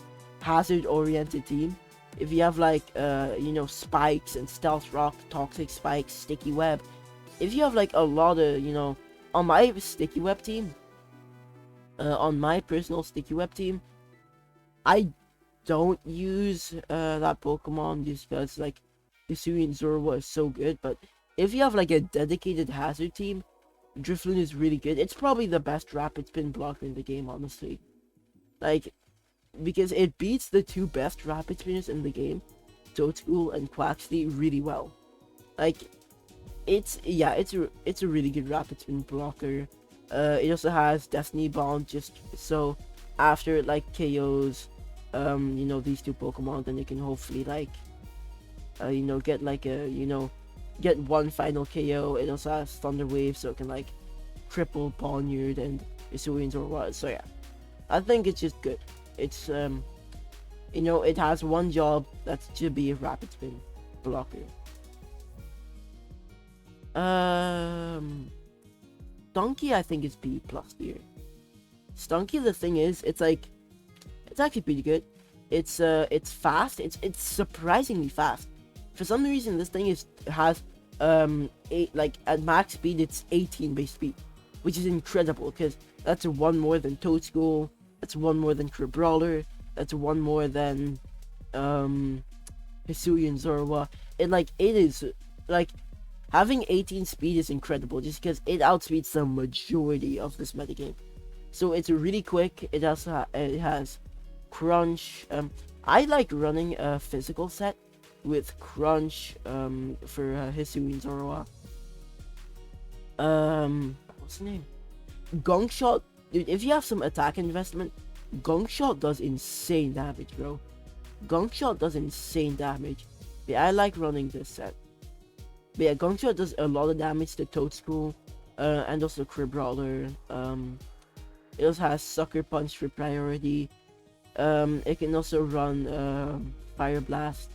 hazard oriented team, if you have like you know, spikes and stealth rock, toxic spikes, sticky web, if you have like a lot of, you know, on my sticky web team, on my personal sticky web team, I don't use that Pokemon just because like Hisuian Zorua is so good. But if you have like a dedicated hazard team, Drifloon is really good. It's probably the best rapid spin blocker in the game, honestly. Like, because it beats the two best rapid spinners in the game, Toadschool and Quaxley, really well. Like, it's a really good rapid spin blocker. It also has Destiny Bond, just so after it like KOs you know, these two Pokemon, then it can hopefully like you know, get like a, you know, get one final KO. It also has Thunder Wave, so it can like triple Pawniard and Hisuians or what. So yeah, I think it's just good. It's you know, it has one job, that's to be a rapid spin blocker. Stunky, I think is B+ tier. Stunky, the thing is, it's like, it's actually pretty good. It's fast. It's surprisingly fast. For some reason, this thing has at max speed, it's 18 base speed, which is incredible, because that's one more than Toadschool, that's one more than Crabrawler, that's one more than Hisuian Zorua. It is like, having 18 speed is incredible, just because it outspeeds the majority of this metagame. So it's really quick. It also it has Crunch. I like running a physical set with Crunch for Hisuian Zorua. What's the name? Gong Shot. Dude, if you have some attack investment, Gong Shot does insane damage, bro. Gong Shot does insane damage. Yeah, I like running this set. But yeah, Gong Shot does a lot of damage to Toadschool, and also Crabrawler. It also has Sucker Punch for priority. It can also run Fire Blast,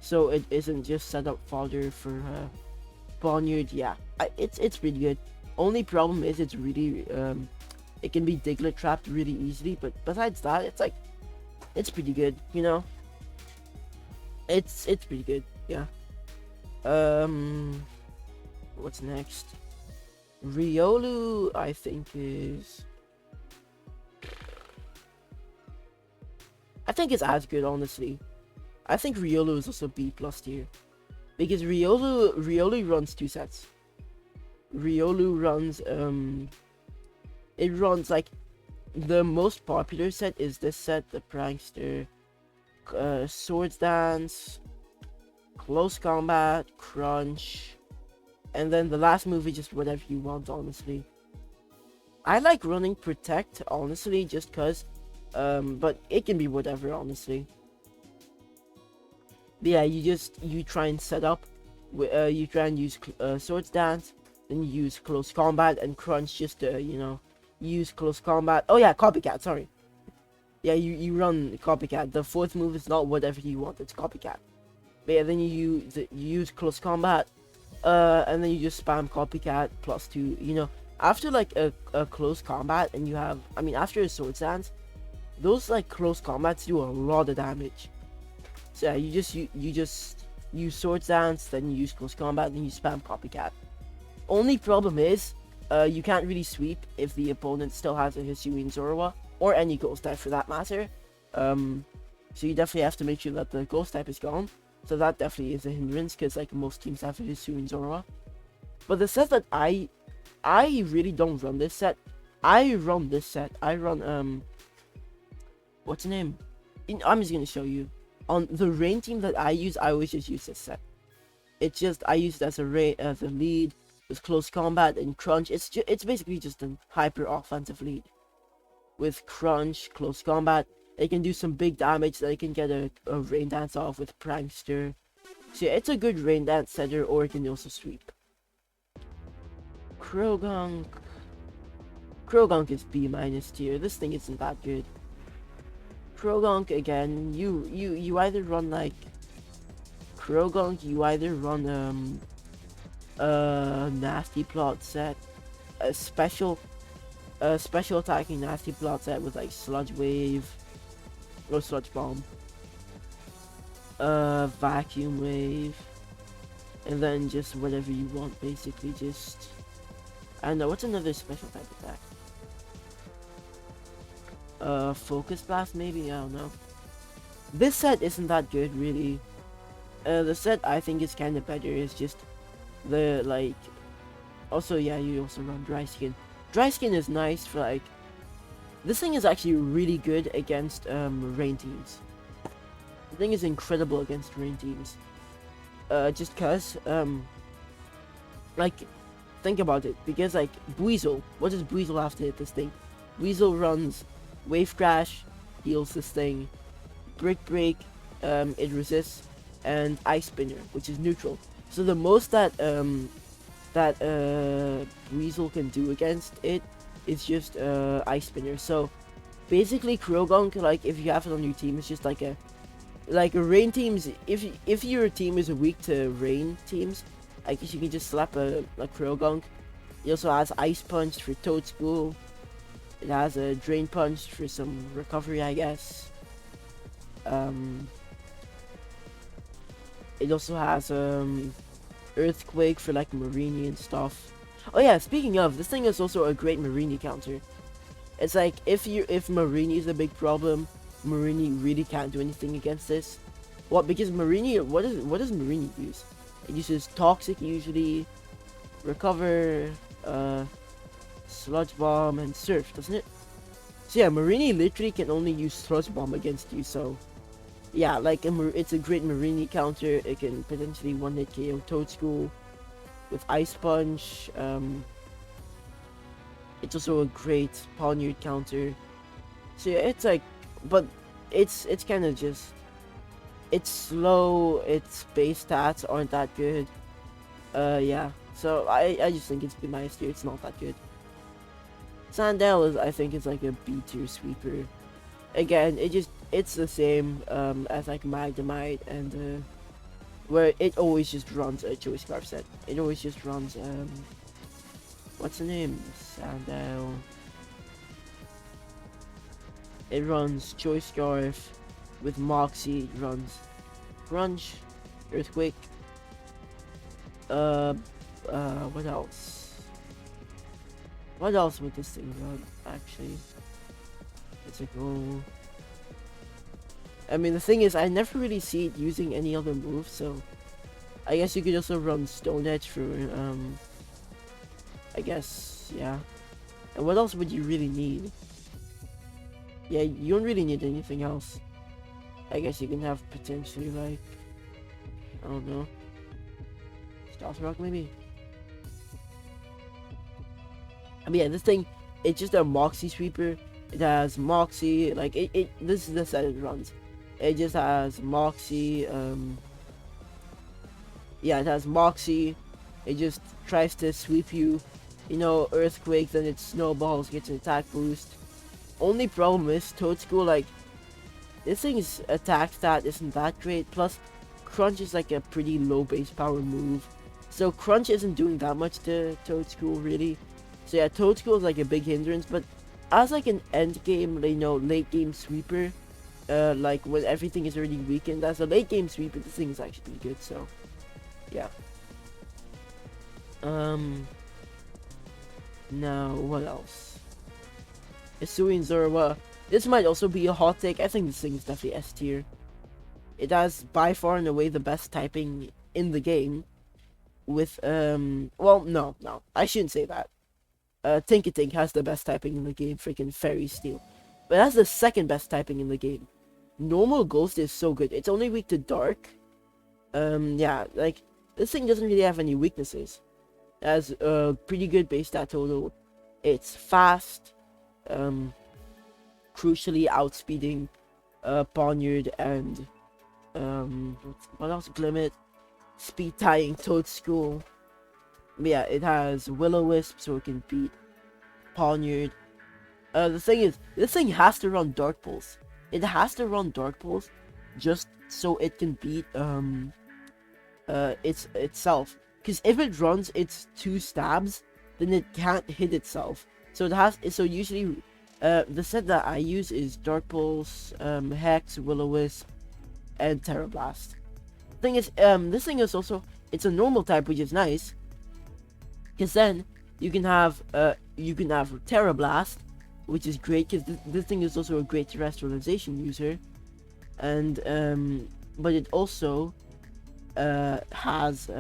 so it isn't just set up fodder for Pawniard. Yeah, it's pretty good. Only problem is it's really it can be Diglett trapped really easily, but besides that, it's like, it's pretty good, you know. It's pretty good, yeah. What's next? Riolu, I think is... I think it's as good, honestly. I think Riolu is also B+ tier. Because Riolu runs 2 sets. Riolu runs, it runs, like, the most popular set is this set, the Prankster, Swords Dance, Close Combat, Crunch, and then the last move is just whatever you want, honestly. I like running Protect, honestly, just cause, but it can be whatever, honestly. But yeah, you try and set up, you try and use Swords Dance, then you use Close Combat and Crunch just to, you know, use Close Combat. Oh yeah, Copycat, sorry. Yeah, you run Copycat. The 4th move is not whatever you want, it's Copycat. But yeah, then you use Close Combat, and then you just spam Copycat +2, you know. After like a Close Combat and you have, I mean, after a Sword Dance, those like Close Combats do a lot of damage. So yeah, you just use Sword Dance, then you use Close Combat, then you spam Copycat. Only problem is, you can't really sweep if the opponent still has a Hisuian Zorua, or any Ghost type for that matter. So you definitely have to make sure that the Ghost type is gone. So that definitely is a hindrance, because like most teams have a Hisuian Zorua. But the set that I really don't run this set. I run this set. I run what's the name? I'm just gonna show you. On the rain team that I use, I always just use this set. It's just I use it as a lead with Close Combat and Crunch. It's basically just a hyper offensive lead. With Crunch, Close Combat, it can do some big damage that it can get a Rain Dance off with Prankster. So yeah, it's a good Rain Dance setter, or it can also sweep. Krogunk is B- tier. This thing isn't that good. Krogunk again, you either run like Krogunk, you either run a nasty plot set, a special attacking nasty plot set with like Sludge Wave or Sludge Bomb, Vacuum Wave, and then just whatever you want, basically. Just, I don't know, what's another special type attack? Focus Blast maybe? I don't know. This set isn't that good, really. The set I think is kind of better. It's just the, like, also, yeah, you also run Dry Skin. Dry Skin is nice for, like, this thing is actually really good against, rain teams. The thing is incredible against rain teams. Just cause, like, think about it, because, like, Buizel, what does Buizel have to hit this thing? Buizel runs Wave Crash, heals this thing, Brick Break, it resists, and Ice Spinner, which is neutral. So the most that Buizel can do against it is just Ice Spinner. So basically Krogunk, like, if you have it on your team, it's just like a rain teams. If your team is weak to rain teams, I guess you can just slap a Krogunk. It also has Ice Punch for Toad School. It has a Drain Punch for some recovery, I guess. It also has Earthquake for like Marini and stuff. Oh yeah, speaking of, this thing is also a great Marini counter. It's like if Marini is a big problem, Marini really can't do anything against this. What? Because Marini, what does Marini use? It uses Toxic usually, Recover, Sludge Bomb, and Surf, doesn't it? So yeah, Marini literally can only use Sludge Bomb against you, so yeah, like, it's a great Marini counter. It can potentially one-hit KO Toad School with Ice Punch. It's also a great Ponyard counter. So yeah, it's like, but it's kind of just, it's slow, its base stats aren't that good. Yeah, so I just think it's B- tier. It's not that good. Sandel I think is like a B tier sweeper. Again, it's the same as like Magnemite, and where it always just runs a Choice Scarf set. It always just runs what's the name? Sandel. It runs Choice Scarf with Moxie. It runs Crunch, Earthquake, what else? What else would this thing run, actually? Let's go. I mean, the thing is, I never really see it using any other move, so I guess you could also run Stone Edge for, I guess, yeah. And what else would you really need? Yeah, you don't really need anything else. I guess you can have potentially, like, I don't know, Stealth Rock maybe? I mean, yeah, this thing, it's just a Moxie Sweeper. It has Moxie, like, this is the set it runs. It just has Moxie, yeah, it has Moxie. It just tries to sweep you, you know, Earthquake, then it snowballs, gets an attack boost. Only problem is, Toadstool, like, this thing's attack stat isn't that great, plus Crunch is like a pretty low base power move. So Crunch isn't doing that much to Toadstool, really. So yeah, Toadstool is like a big hindrance, but as like an end game, you know, late game sweeper, like when everything is already weakened, as a late game sweeper, this thing is actually good, so yeah. Now, what else? Hisuian Zorua. This might also be a hot take. I think this thing is definitely S tier. It has by far and away the best typing in the game. With, well, no, I shouldn't say that. Tinkatink has the best typing in the game, freaking Fairy Steel. But that's the second best typing in the game. Normal Ghost is so good. It's only weak to Dark. Yeah, like, this thing doesn't really have any weaknesses. It has a pretty good base stat total. It's fast. Crucially outspeeding Ponyard and what else? Glimmet, speed tying Toadstool. Yeah, it has Will-O-Wisp, so it can beat Ponyard. The thing is, this thing has to run Dark Pulse. It has to run Dark Pulse just so it can beat itself. Because if it runs its 2 stabs, then it can't hit itself. So it has. So usually, the set that I use is Dark Pulse, Hex, Will-O-Wisp, and Terra Blast. The thing is, this thing is also, it's a normal type, which is nice. Because then you can have Terra Blast, which is great because this thing is also a great terrestrialization user, and but it also has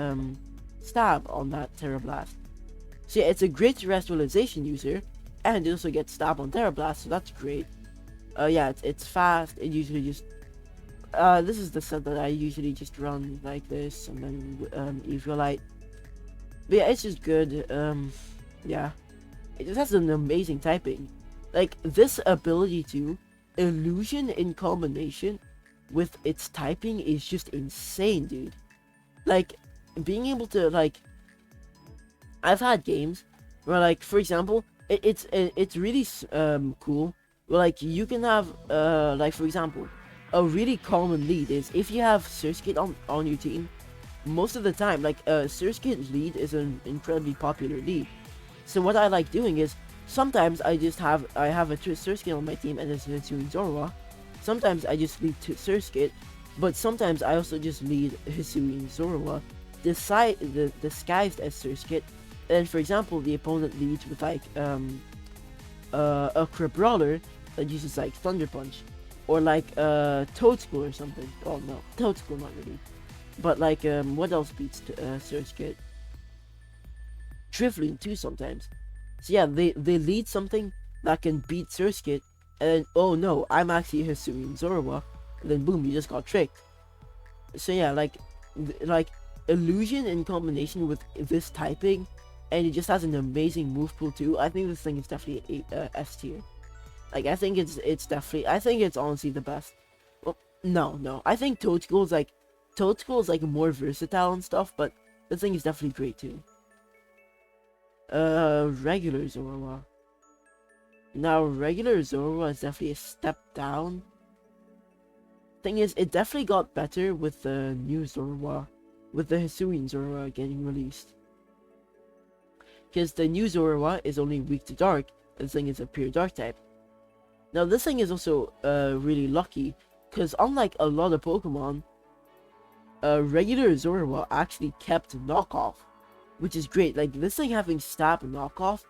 stab on that Terra Blast. So yeah, it's a great terrestrialization user, and it also gets stab on Terra Blast, so that's great. Yeah, it's fast. It usually just this is the set that I usually just run like this, and then Eviolite. But yeah, it's just good. Yeah, it just has an amazing typing. Like, this ability to illusion in combination with its typing is just insane, dude. Like, being able to, like, I've had games where, like, for example, it's really cool where, like, you can have like, for example, a really common lead is if you have Surskit on your team. Most of the time, like, Surskit lead is an incredibly popular lead. So what I like doing is, sometimes I have a Surskit on my team and it's a Hisuian Zorua. Sometimes I just lead to Surskit, but sometimes I also just lead Hisuian Zorua, disguised as Surskit. And for example, the opponent leads with like a Crabrawler that uses like Thunder Punch, or like Toadstool or something. Oh no, Toadstool not really. But like what else beats Surskit? Drifloon too sometimes. So yeah, they lead something that can beat Surskit, and then, oh no, I'm actually Hisuian Zorua, and then boom, you just got tricked. So yeah, like illusion in combination with this typing, and it just has an amazing move pool too. I think this thing is definitely S tier. Like, I think it's honestly the best. Well, no, I think Toadstool is like more versatile and stuff, but this thing is definitely great too. Regular Zorua. Now, regular Zorua is definitely a step down. Thing is, it definitely got better with the new Zorua, with the Hisuian Zorua getting released. Because the new Zorua is only weak to Dark, this thing is a pure Dark type. Now, this thing is also really lucky, because unlike a lot of Pokemon, regular Zorua actually kept knockoff. which is great. Like, this thing having stab knockoff,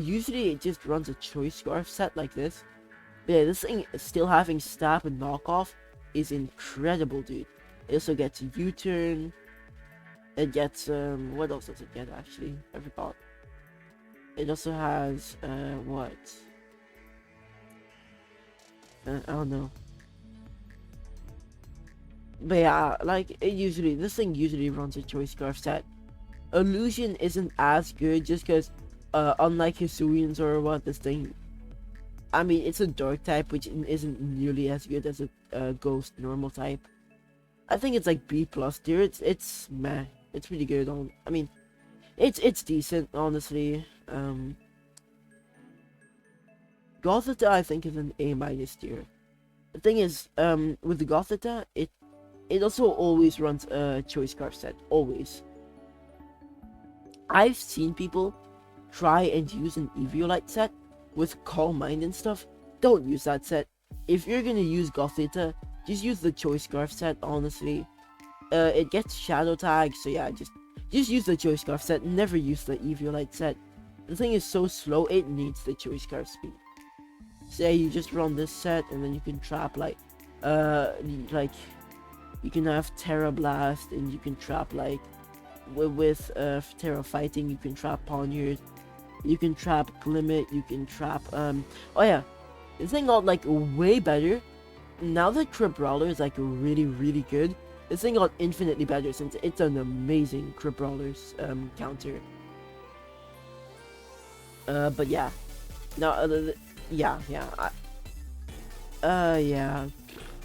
usually it just runs a choice scarf set like this. But yeah, this thing still having stab and knockoff is incredible, dude. It also gets U-turn. It gets, what else does it get, actually? I forgot. It also has, what? I don't know. But yeah, like, this thing usually runs a choice scarf set. Illusion isn't as good just because, unlike Hisuians or what, this thing, I mean, it's a dark type, which isn't nearly as good as a ghost normal type. I think it's like B+ tier. It's meh. It's pretty good. I mean, it's decent, honestly. Gothita, I think, is an A- tier. The thing is, with the Gothita, it also always runs a choice scarf set. Always. I've seen people try and use an Eviolite set with Calm Mind and stuff. Don't use that set. If you're gonna use Gothita, just use the choice scarf set, honestly. It gets shadow tag, so yeah, just use the choice scarf set. Never use the Eviolite set. The thing is so slow, it needs the choice scarf speed. So yeah, you just run this set, and then you can trap like you can have Terra Blast, and you can trap like with Terra Fighting, you can trap Poniard, you can trap Glimmet, you can trap oh yeah, this thing got like way better. Now that Crabrawler is like really good, this thing got infinitely better since it's an amazing Crabrawler's counter. But yeah, now yeah,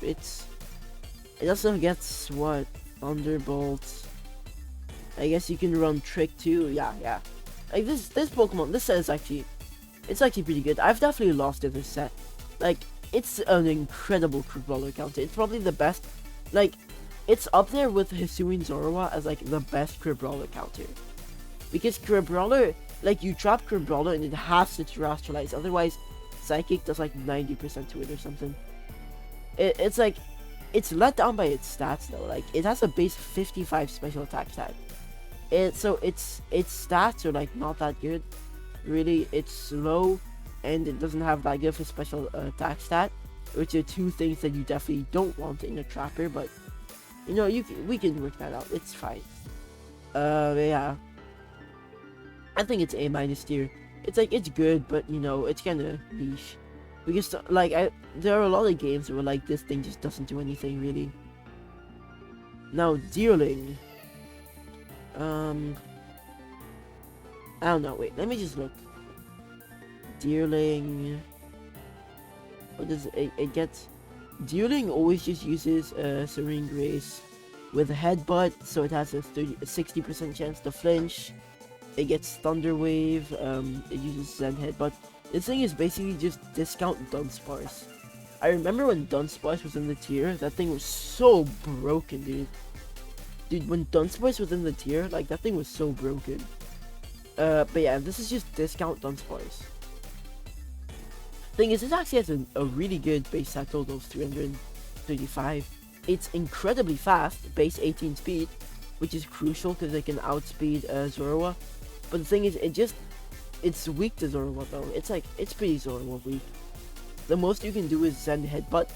it also gets what, Thunderbolt. I guess you can run Trick too. Yeah. Like this Pokemon, this set is it's actually pretty good. I've definitely lost to this set. Like, it's an incredible Crabrawler counter. It's probably the best. Like, it's up there with Hisuian Zorua as like the best Crabrawler counter. Because Crabrawler, like, you trap Crabrawler and it has to Terastallize. Otherwise, Psychic does like 90% to it or something. It's like, it's let down by its stats though. Like, it has a base 55 special attack stat. So its stats are like not that good. Really, it's slow and it doesn't have that good of a special attack stat, which are two things that you definitely don't want in a trapper. But you know, we can work that out. It's fine. Yeah, I think it's A- tier. It's like, it's good, but you know, it's kind of niche. Because like there are a lot of games where like this thing just doesn't do anything really. Now Deerling. I don't know. Wait, let me just look. Deerling. What does it? It gets. Deerling always just uses Serene Grace with a headbutt, so it has a 60% chance to flinch. It gets Thunder Wave. It uses Zen Headbutt. This thing is basically just discount Dunsparce. I remember when Dunsparce was in the tier, that thing was so broken, dude. Dude, when Dunsparce was in the tier, like, that thing was so broken. But yeah, this is just discount Dunsparce. Thing is, it actually has a really good base set total of 335. It's incredibly fast, base 18 speed, which is crucial because it can outspeed Zorua. But the thing is, it's weak to Zorua though. It's pretty Zorua weak. The most you can do is Zen Headbutt,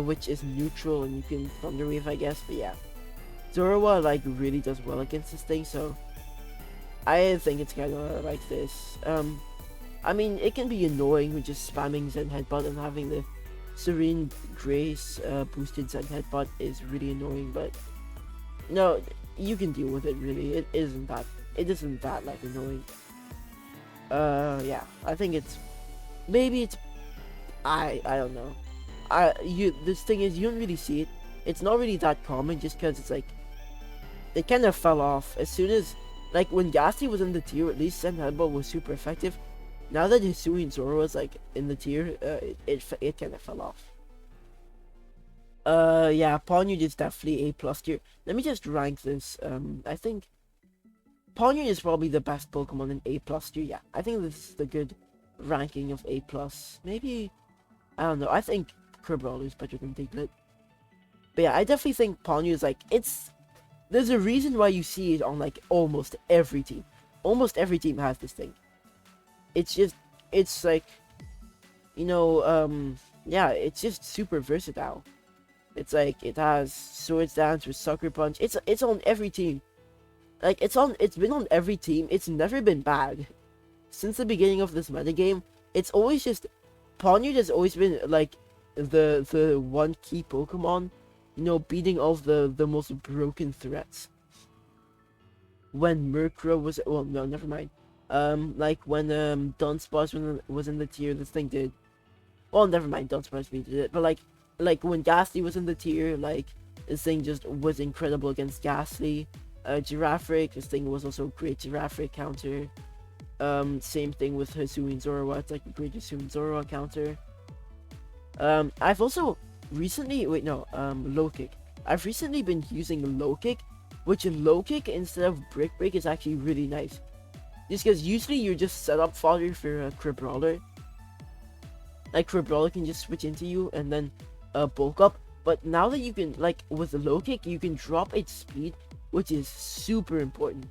which is neutral, and you can Thunder Wave, I guess. But yeah, Zorua like really does well against this thing, so I think it's kind of like this. I mean, it can be annoying with just spamming Zen Headbutt, and having the Serene Grace boosted Zen Headbutt is really annoying, but no, you can deal with it really. It isn't that like annoying. Yeah, I think it's, maybe it's, I don't know. This thing is, you don't really see it. It's not really that common just because it's like, it kind of fell off as soon as, like, when Ghastly was in the tier, at least Zen Headbutt was super effective. Now that Hisuian Zorua was like in the tier, it kind of fell off. Yeah, Poniard is definitely A+ tier. Let me just rank this. I think Poniard is probably the best Pokemon in A+ tier. Yeah, I think this is the good ranking of A+. Maybe, I don't know. I think Crabrawler is better than Diglett. But yeah, I definitely think Poniard is like, there's a reason why you see it on like almost every team. Almost every team has this thing. It's just, it's like, you know, yeah, it's just super versatile. It's like, it has Swords Dance with Sucker Punch. It's on every team. Like, it's been on every team. It's never been bad. Since the beginning of this metagame, it's always just, Ponyard has always been, like, the one key Pokemon, you know, beating all of the most broken threats. When Murkrow was, well, no, never mind. Like, when, Dunsparce was in the tier, this thing did. Well, never mind, Dunsparce did it, but, like when Ghastly was in the tier, like, this thing just was incredible against Ghastly. Giraffric, this thing was also a great Giraffric counter. Same thing with Hisuian Zorua, it's like a great Hisuian Zorua counter. I've also recently, low kick. I've recently been using low kick, which low kick instead of brick break is actually really nice. Just because usually you're just set up fodder for a Crabrawler. Like, Crabrawler can just switch into you and then bulk up. But now that you can, like, with the low kick, you can drop its speed, which is super important.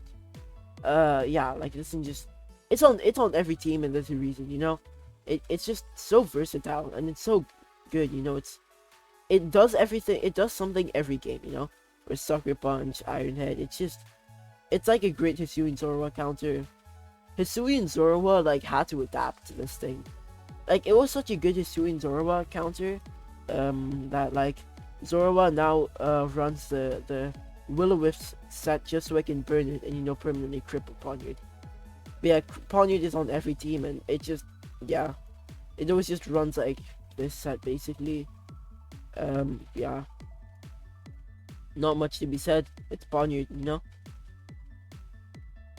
Yeah, like, this thing just, it's on every team, and there's a reason, you know? It's just so versatile, and it's so good, you know? It does everything, it does something every game, you know? With Sucker Punch, Iron Head, it's like a great Hisuian Zorua counter. Hisuian Zorua, like, had to adapt to this thing. Like, it was such a good Hisuian Zorua counter, that, like, Zorua now, runs the Will-O-Wisp set just so I can burn it and, you know, permanently cripple Ponyard. But yeah, Ponyard is on every team, and it just, yeah, it always just runs like this set, basically. Yeah. Not much to be said, it's Ponyard, you know?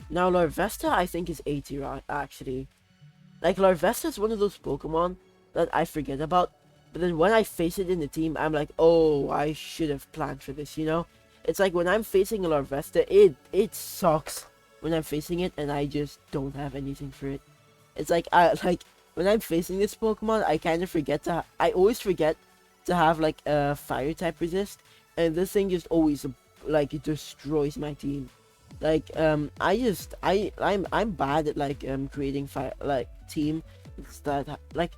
Now, Larvesta, I think, is A tier, actually. Like, Larvesta is one of those Pokemon that I forget about, but then when I face it in the team, I'm like, oh, I should have planned for this, you know? It's like, when I'm facing a Larvesta, it sucks when I'm facing it, and I just don't have anything for it. It's like, when I'm facing this Pokemon, I kind of forget I always forget to have, like, a Fire-type resist, and this thing just always, like, it destroys my team. Like, I'm bad at, like, creating team that, like,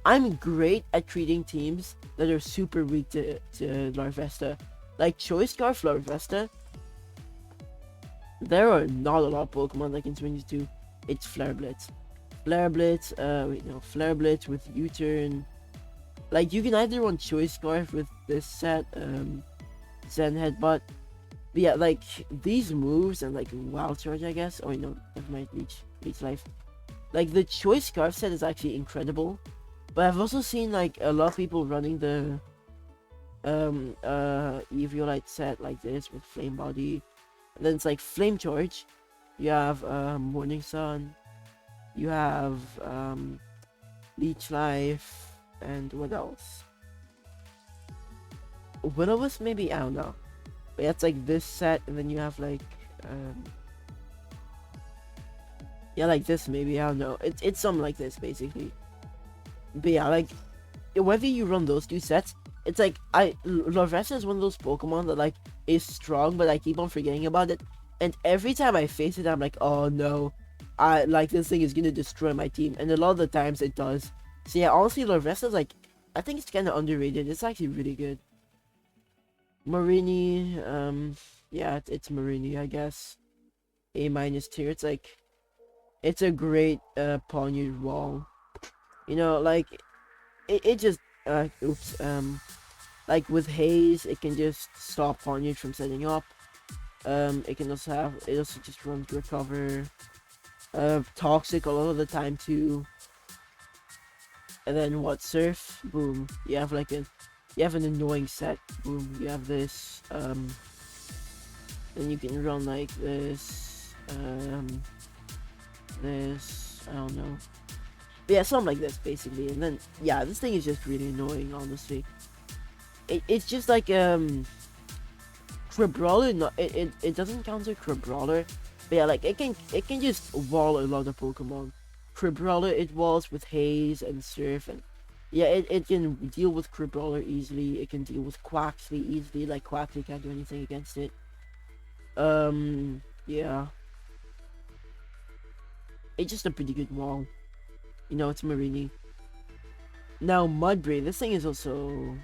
I'm great at creating teams that are super weak to Larvesta. Like, Choice Scarf Larvesta, there are not a lot of Pokemon that can swing to. It's Flare Blitz. Flare Blitz, Flare Blitz with U-turn. Like, you can either run Choice Scarf with this set, Zen Headbutt. But yeah, like, these moves and, like, Wild Charge, I guess. Oh, no, never mind, Leech Life. Like, the Choice Scarf set is actually incredible. But I've also seen, like, a lot of people running the, Eviolite set like this with Flame Body. And then it's, like, Flame Charge. You have, Morning Sun. You have, Leech Life. And what else? Will-O-Wisp, maybe? I don't know. But yeah, it's like this set, and then you have like, yeah, like this maybe, I don't know. It's something like this, basically. But yeah, like, whether you run those two sets, it's like, Larvesta is one of those Pokemon that, like, is strong, but I keep on forgetting about it. And every time I face it, I'm like, oh no, this thing is gonna destroy my team. And a lot of the times it does. So yeah, honestly, Larvesta is like, I think it's kind of underrated. It's actually really good. Marini, yeah, it's Marini, I guess. A- tier. It's like, it's a great Ponyard wall. You know, like, it just, oops, like with Haze, it can just stop Ponyard from setting up. It also just runs Recover. Toxic a lot of the time too. And then what, Surf? Boom. You have like you have an annoying set. Boom. You have this. Then you can run like this. This. I don't know. But yeah, something like this basically. And then yeah, this thing is just really annoying, honestly. It's just like Crabrawler. It doesn't counter Crabrawler. But yeah, like it can just wall a lot of Pokemon. Crabrawler, it walls with Haze and Surf, and yeah, it can deal with Crabrawler easily. It can deal with Quaxly easily. Like, Quaxly can't do anything against it. Yeah. It's just a pretty good wall. You know, it's Marini. Now, Mudbray, this thing is also...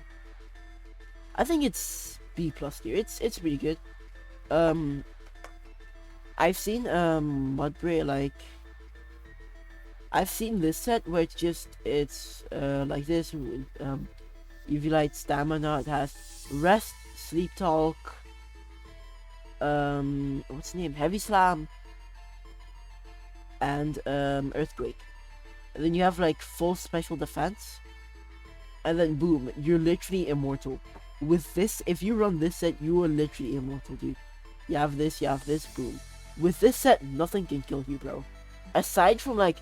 I think it's B plus tier. It's pretty good. Um, I've seen, Mudbray, like... I've seen this set where it's like this, Eviolite Stamina, it has Rest, Sleep Talk, what's the name? Heavy Slam, and, Earthquake. And then you have, like, full special defense, and then boom, you're literally immortal. With this, if you run this set, you are literally immortal, dude. You have this, boom. With this set, nothing can kill you, bro. Aside from, like,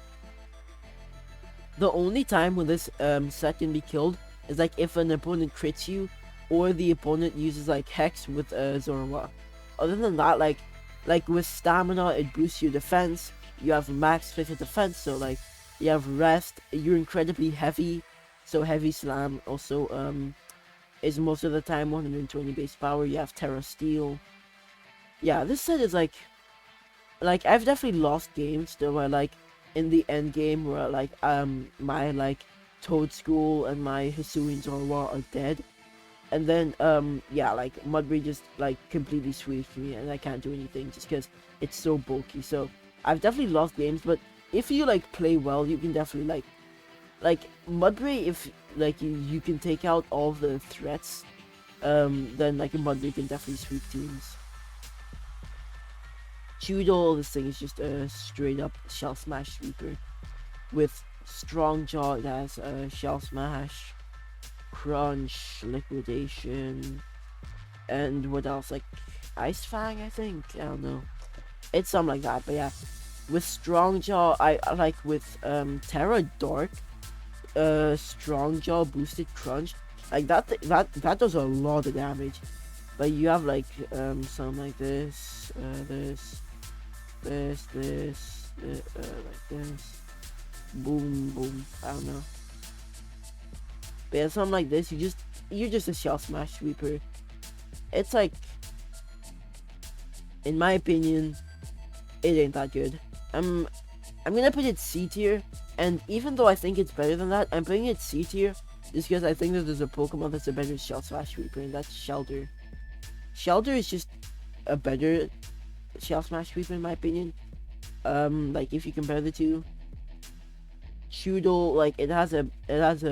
the only time when this set can be killed is like if an opponent crits you, or the opponent uses like Hex with Zorua. Other than that, like with Stamina, it boosts your defense. You have max special defense, so like you have Rest. You're incredibly heavy, so Heavy Slam also is most of the time 120 base power. You have Terra Steel. Yeah, this set is like I've definitely lost games though, where like in the end game where like my like Toad School and my Hisui and Zorua are dead, and then yeah, like Mudbray just like completely sweeps me and I can't do anything just because it's so bulky. So I've definitely lost games, but if you like play well, you can definitely like Mudbray, if like you can take out all the threats, then like Mudbray can definitely sweep teams. Chewdle, this thing is just a straight up Shell Smash sweeper. With Strong Jaw, it has Shell Smash, Crunch, Liquidation, and what else? Like Ice Fang, I think? I don't know. It's something like that, but yeah. With Strong Jaw, I like with Terra Dark, Strong Jaw boosted Crunch. Like that does a lot of damage. But you have like something like this, this, like this, boom, boom. I don't know. But yeah, something like this. You're just a Shell Smash sweeper. It's like, in my opinion, it ain't that good. I'm gonna put it C tier, and even though I think it's better than that, I'm putting it C tier just because I think that there's a Pokemon that's a better Shell Smash sweeper, and that's Shelter. Shelter is just a better Shell Smash sweeper in my opinion. Like if you compare the two, Chewdle, like it has a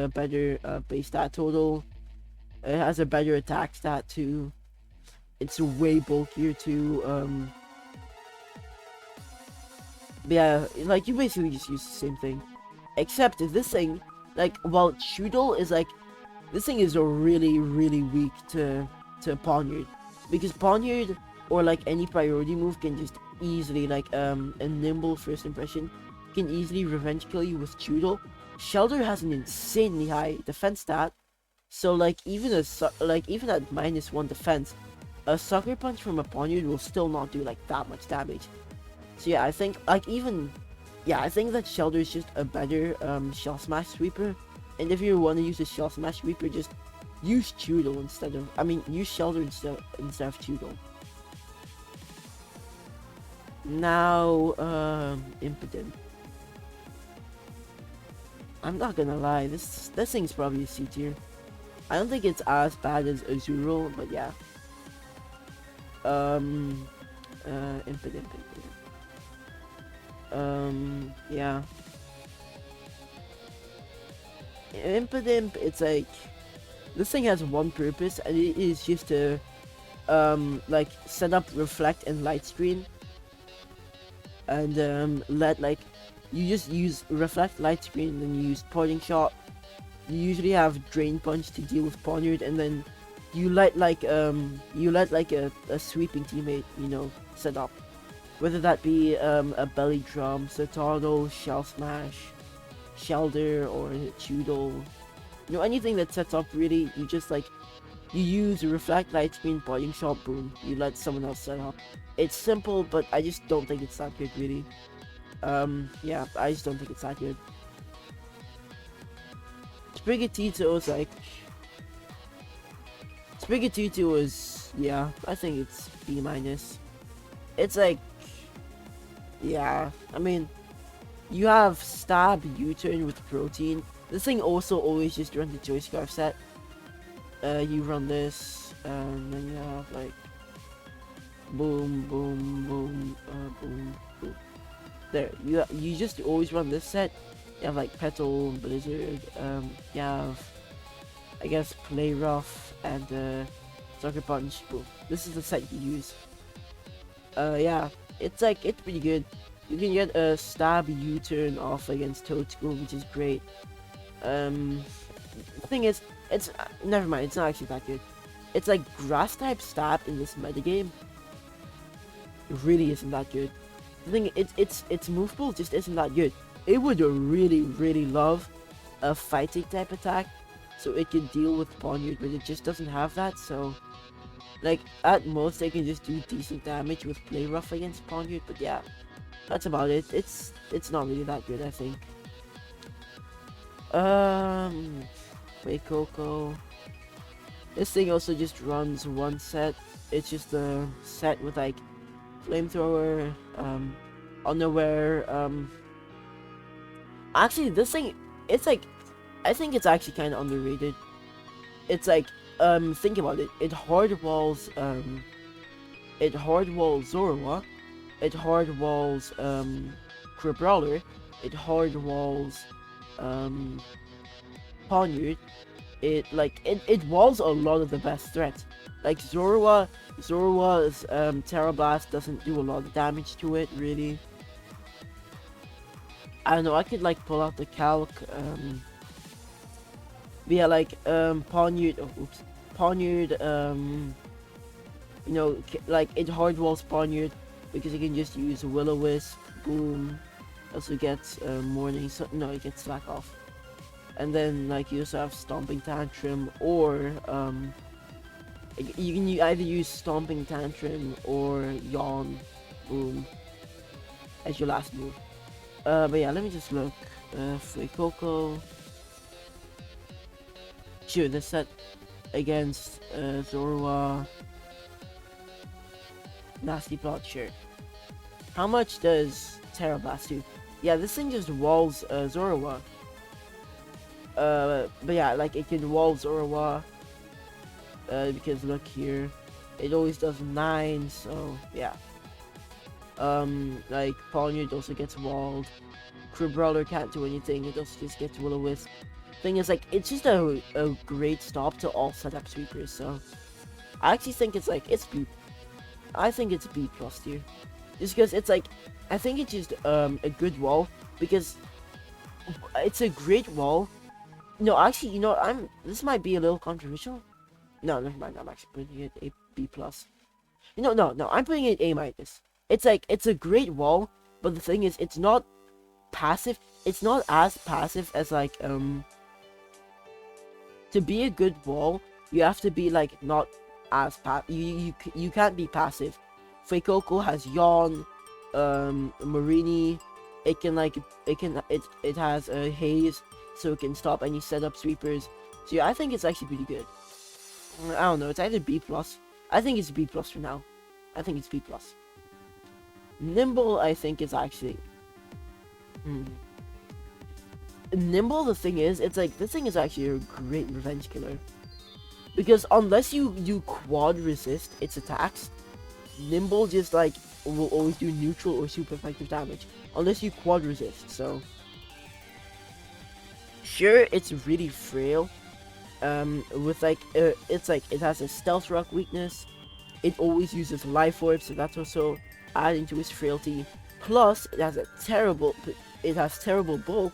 better base stat total. It has a better attack stat too. It's way bulkier too. But yeah, like you basically just use the same thing, except this thing, like while Chewdle is like, this thing is really weak to Ponyard, because Ponyard or like any priority move can just easily, like a nimble first impression can easily revenge kill you with Chewdle. Shelter has an insanely high defense stat, so like even at -1 defense, a Sucker Punch from a Ponyard will still not do like that much damage. So yeah, I think like I think that Shelter is just a better Shell Smash sweeper, and if you want to use a Shell Smash sweeper, just use Chewdle instead of, use Shelter instead of Chewdle. Now, Impidimp. I'm not gonna lie, this thing's probably a C tier. I don't think it's as bad as Azuro, but yeah. Impidimp. Yeah. Impidimp, it's like, this thing has one purpose, and it is just to, like, set up Reflect and Light Screen. And, you just use Reflect, Light Screen, then you use Parting Shot. You usually have Drain Punch to deal with Ponyard, and then you let, a sweeping teammate, set up. Whether that be, a Belly Drum, Sartardo, Shell Smash, Shelter, or Chewdle. Anything that sets up, really, you just, you use Reflect, Light Screen, Parting Shot, boom. You let someone else set up. It's simple, but I just don't think it's that good, really. Yeah, I just don't think it's that good. Sprigatito is Sprigatito is, yeah, I think it's B-. it's like, yeah, I mean, you have stab, U-turn with protein. This thing also always just run the Joy Scarf set. You run this, and then you have like boom, boom, boom, boom, boom. There, you just always run this set. You have like Petal, Blizzard. You have, I guess, Play Rough and Sucker Punch. Boom. This is the set you use. Yeah, it's pretty good. You can get a stab U-turn off against Toad School, which is great. The thing is, it's never mind. It's not actually that good. It's like grass type stab in this metagame. It really isn't that good. The thing, its move pool just isn't that good. It would really love a fighting type attack, so it can deal with Ponyard, but it just doesn't have that. So, like at most, they can just do decent damage with Play Rough against Ponyard. But yeah, that's about it. It's not really that good, I think. Wait, Coco. This thing also just runs one set. It's just a set with like flamethrower, unaware. Actually, this thing, it's like, I think it's actually kind of underrated. It's like, think about it. It hard walls Zorua. It hard walls Crabrawler. It hard walls Ponyard. It walls a lot of the best threats. Like Zorua's Terra Blast doesn't do a lot of damage to it, really. I don't know, I could like pull out the calc. But yeah, like Ponyard, you know, like it hard walls Ponyard because you can just use Will-O-Wisp, boom. Also gets Morning, so no, it gets Slack Off. And then like you also have Stomping Tantrum, or you can either use Stomping Tantrum or Yawn, boom, as your last move. But yeah, let me just look. Fuecoco. Sure, this set against Zorua. Nasty Plot, sure. How much does Terra Blast do? Yeah, this thing just walls Zorua. But yeah, like it can wall Zorua. Because look here, it always does 9, so yeah. Like Ponyard also gets walled. Crabrawler can't do anything, it also just gets Will-O-Wisp. Thing is, like, it's just a great stop to all setup sweepers, so I actually think it's like, I think it's B plus tier. Just because it's like, I think it's just a good wall, because it's a great wall. No, actually, you know, this might be a little controversial. No, never mind, I'm actually putting it a B plus. You know, no, I'm putting it A minus. It's like, it's a great wall, but the thing is, it's not passive. It's not as passive as like, to be a good wall, you have to be like not as you can't be passive. Fuecoco has Yawn, Marini. It has a Haze, so it can stop any setup sweepers. So yeah, I think it's actually pretty good. I don't know, it's either B plus. I think it's B plus for now. I think it's B plus. Nimble, I think, is actually Nimble. The thing is, it's like, this thing is actually a great revenge killer, because unless you quad resist its attacks, Nimble just like will always do neutral or super effective damage unless you quad resist. So sure, it's really frail, with like it's like, it has a stealth rock weakness, it always uses life orb, so that's also adding to its frailty. Plus it has terrible bulk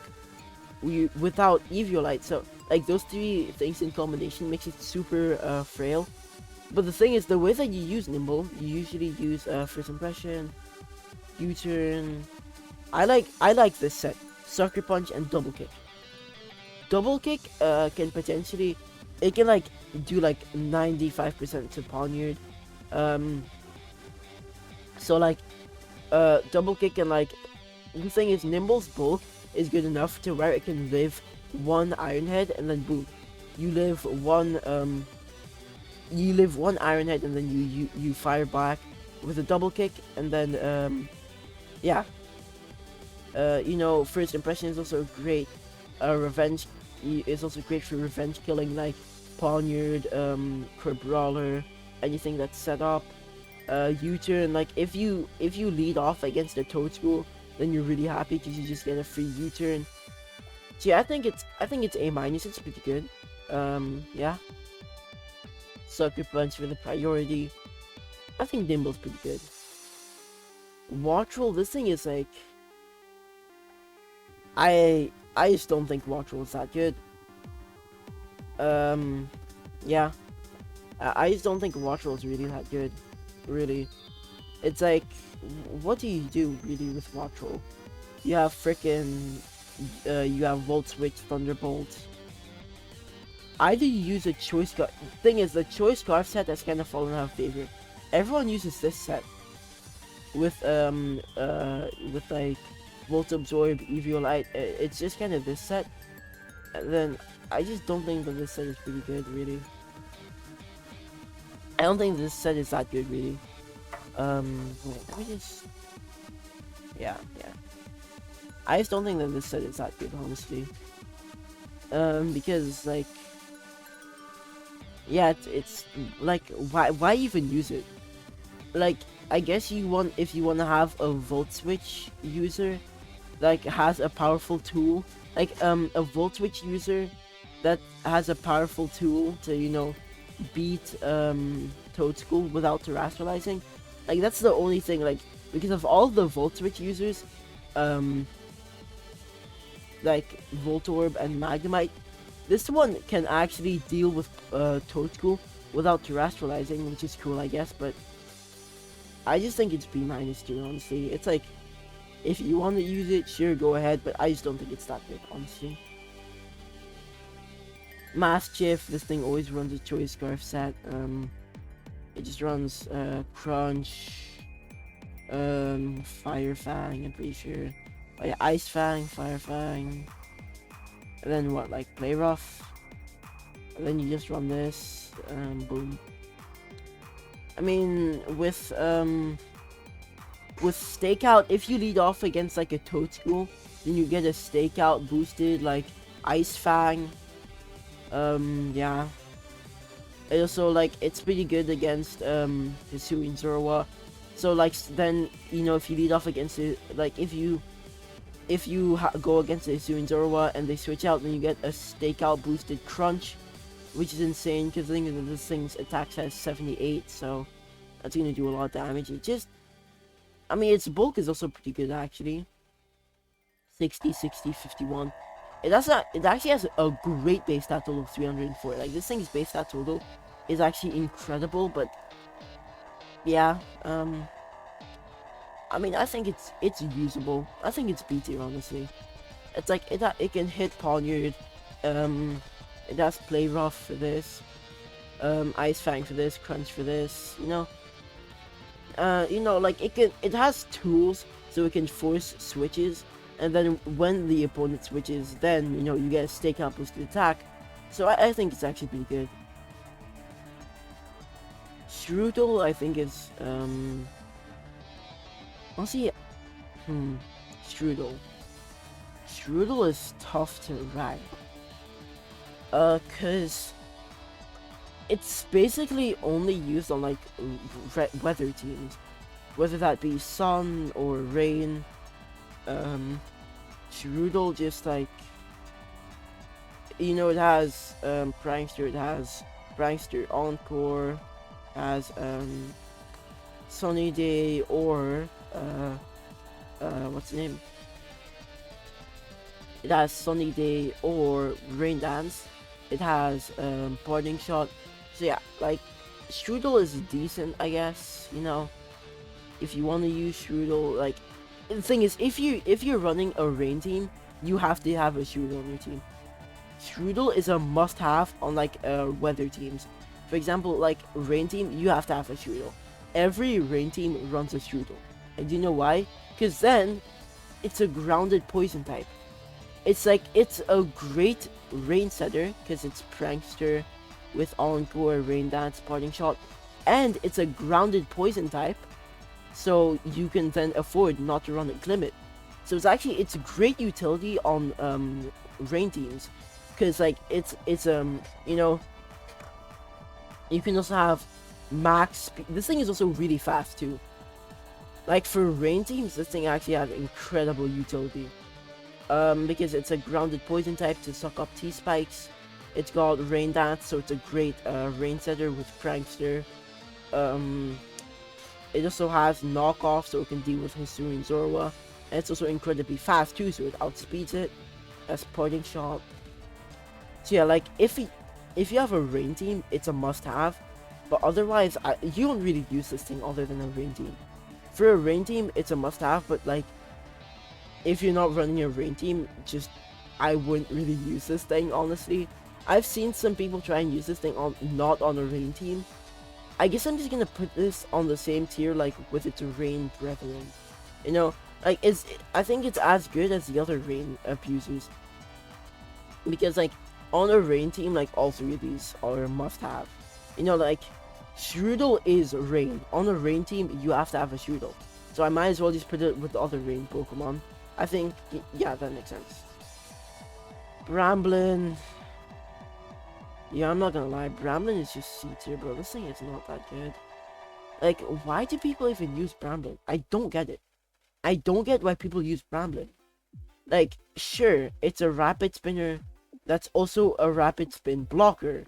without Eviolite, so like those three things in combination makes it super frail. But the thing is, the way that you use Nimble, you usually use First Impression, U-turn. I like this set, Sucker Punch and Double Kick. Double Kick can potentially, it can like do like 95% to Ponyard. So like Double Kick, and like, the thing is, Nimble's bulk is good enough to where it can live one Iron Head, and then boom, you live one Iron Head, and then you fire back with a double kick, and then yeah, you know, first impression is also great. Revenge is also great for revenge killing, like Poniard, Crabrawler, anything that's set up. U-turn, like if you lead off against a Toadschool, then you're really happy because you just get a free U-turn. So yeah, I think it's A minus. It's pretty good. Yeah. Sucker Punch for the priority. I think Dimble's pretty good. Wattrel, this thing is like, I just don't think Wattrel is that good. Yeah. I just don't think Wattrel is really that good. Really. It's like, what do you do really with Wattrel? You have frickin', you have Volt Switch, Thunderbolt. Either you use a choice scarf. Thing is, the choice scarf set has kind of fallen out of favor. Everyone uses this set with like Volt Absorb, Eviolite. It's just kind of this set. And then I just don't think that this set is pretty good, really. I don't think this set is that good, really. Wait, let me just. Yeah. I just don't think that this set is that good, honestly. Because like, yeah, it's like, why even use it? Like, I guess if you want to have a Volt Switch user, like, has a powerful tool, like, a Volt Switch user that has a powerful tool to, you know, beat, Toadschool without terrestrializing. Like, that's the only thing, like, because of all the Volt Switch users, like, Voltorb and Magnemite, this one can actually deal with, Toadschool without terrestrializing, which is cool, I guess, but I just think it's B minus too, honestly. It's like, if you want to use it, sure, go ahead, but I just don't think it's that good, honestly. Mischief, this thing always runs a choice scarf set. It just runs Crunch, Fire Fang, I'm pretty sure. Oh yeah, Ice Fang, Fire Fang, and then what, like Play Rough, and then you just run this, boom. I mean, with Stakeout, if you lead off against like a Toadschool, then you get a Stakeout boosted like Ice Fang. Yeah. And also, like, it's pretty good against Hisuian Zoroark. So like, then, you know, if you lead off against it, like, if you go against the Hisuian Zoroark and they switch out, then you get a Stakeout boosted Crunch, which is insane because I think that this thing's attack has 78, so that's gonna do a lot of damage. It just, I mean, its bulk is also pretty good actually. 60, 60, 51. It actually has a great base stat total of 304. Like, this thing's base stat total is actually incredible, but yeah, I mean, I think it's usable. I think it's B tier, honestly. It's like, it can hit Poniard, it has Play Rough for this, Ice Fang for this, Crunch for this, you know, like, it has tools so it can force switches, and then when the opponent switches, then, you know, you get a Stakeout boosted attack. So I think it's actually pretty good. Strudel, I think is, honestly, Strudel. Strudel is tough to ride. Cause it's basically only used on, like, weather teams. Whether that be sun or rain. Strudel just, like, you know, it has, Prankster, it has Prankster Encore, has, Sunny Day, or, what's the name? It has Sunny Day or Rain Dance. It has, Parting Shot. So yeah, like, Strudel is decent, I guess, you know, if you want to use Strudel. Like, the thing is, if you're running a rain team, you have to have a Strudel on your team. Strudel is a must-have on, like, weather teams. For example, like, rain team, you have to have a Strudel. Every rain team runs a Strudel. And do you know why? Because then, it's a grounded poison type. It's like, it's a great rain setter, because it's Prankster with Encore, Rain Dance, Parting Shot. And it's a grounded poison type, so you can then afford not to run a Glimmet. So it's a great utility on rain teams, because like it's you know, you can also have max speed. This thing is also really fast too. Like for rain teams, this thing actually has incredible utility. Because it's a grounded poison type to suck up T-spikes. It's got Rain Dance, so it's a great rain setter with Prankster. It also has knockoff, so it can deal with Hisuian Zorua. And it's also incredibly fast too, so it outspeeds it. As Parting Shot. So yeah, like if you have a rain team, it's a must-have. But otherwise, you don't really use this thing other than a rain team. For a rain team, it's a must-have, but like, if you're not running a rain team, I wouldn't really use this thing, honestly. I've seen some people try and use this thing not on a rain team. I guess I'm just gonna put this on the same tier, like, with its rain brethren. You know, like, I think it's as good as the other rain abusers. Because, like, on a rain team, like, all three of these are a must-have. You know, like, Strudel is rain. On a rain team, you have to have a Strudel. So I might as well just put it with the other rain Pokemon. I think, yeah, that makes sense. Bramblin. Yeah, I'm not gonna lie, Bramblin is just C tier, bro. This thing is not that good. Like, why do people even use Bramblin? I don't get it. I don't get why people use Bramblin. Like, sure, it's a rapid spinner that's also a rapid spin blocker.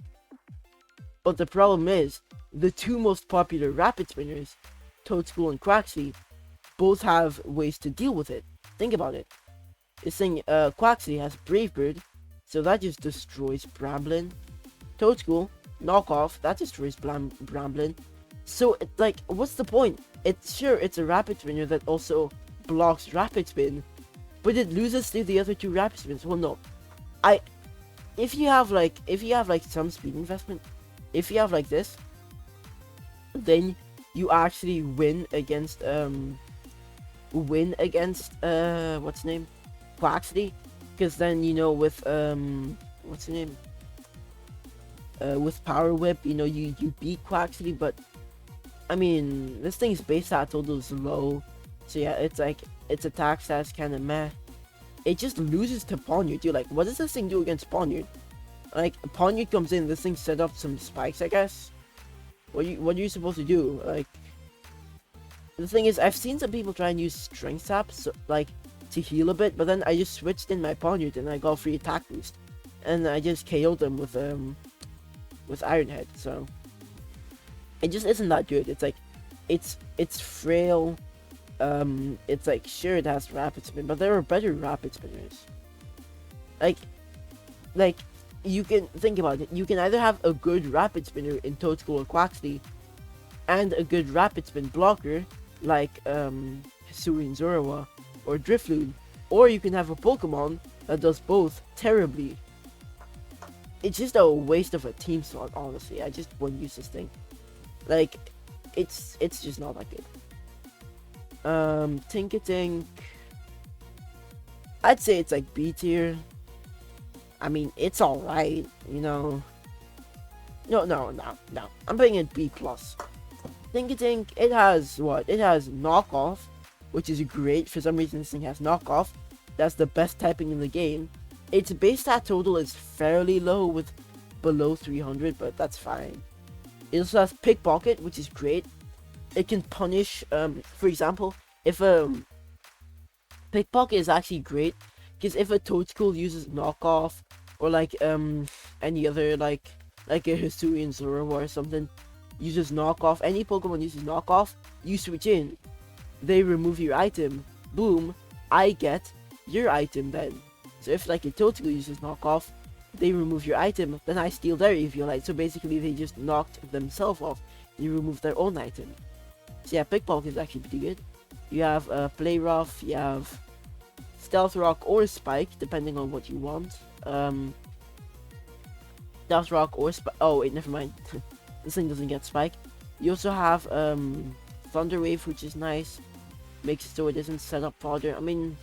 But the problem is, the two most popular rapid spinners, Toadschool and Quaxly, both have ways to deal with it. Think about it. This thing, Quaxly has Brave Bird, so that just destroys Bramblin. Toadschool, knockoff, that destroys Bramblin. So, like, what's the point? It's a rapid spinner that also blocks rapid spin, but it loses to the other two rapid spins. Well, no. If you have some speed investment, if you have like this, then you actually win against what's the name? Quaxly. Because then, you know, with what's the name? With Power Whip, you know, you beat Quaxly, but I mean, this thing's base stat total is low. So yeah, it's like, its attack stats kinda meh. It just loses to Ponyard, dude. Like, what does this thing do against Ponyard? Like, Ponyard comes in, this thing set up some spikes, I guess. What are you supposed to do? Like, the thing is, I've seen some people try and use Strength Sap, so, like, to heal a bit, but then I just switched in my Ponyard and I got a free attack boost. And I just KO'd them with Iron Head, so it just isn't that good. It's like, it's frail. It's like, sure, it has rapid spin, but there are better rapid spinners. Like you can think about it. You can either have a good rapid spinner in Toadschool or Quaxly, and a good rapid spin blocker like Hisuian Zorua or Drifloon, or you can have a Pokemon that does both terribly. It's just a waste of a team slot, honestly. I just wouldn't use this thing. Like, it's just not that good. Tinkatink, I'd say it's like B tier. I mean, it's alright, you know. No. I'm putting it B plus. Tinkatink, it has what? It has knockoff, which is great. For some reason, this thing has knockoff. That's the best typing in the game. Its base stat total is fairly low, with below 300, but that's fine. It also has Pickpocket, which is great. It can punish, for example, if Pickpocket is actually great, because if a Toadschool uses knockoff, or like any other like a Hisuian Zorua or something uses knockoff, any Pokemon uses knockoff, you switch in, they remove your item, boom, I get your item then. So if like a Toadschool uses knockoff, they remove your item, then I steal their Eviolite. So basically they just knocked themselves off. You remove their own item. So yeah, Pickpocket is actually pretty good. You have Play Rough, you have Stealth Rock or Spike, depending on what you want. Stealth Rock or Spike. Oh wait, never mind. This thing doesn't get Spike. You also have Thunder Wave, which is nice. Makes it so it doesn't set up fodder. I mean,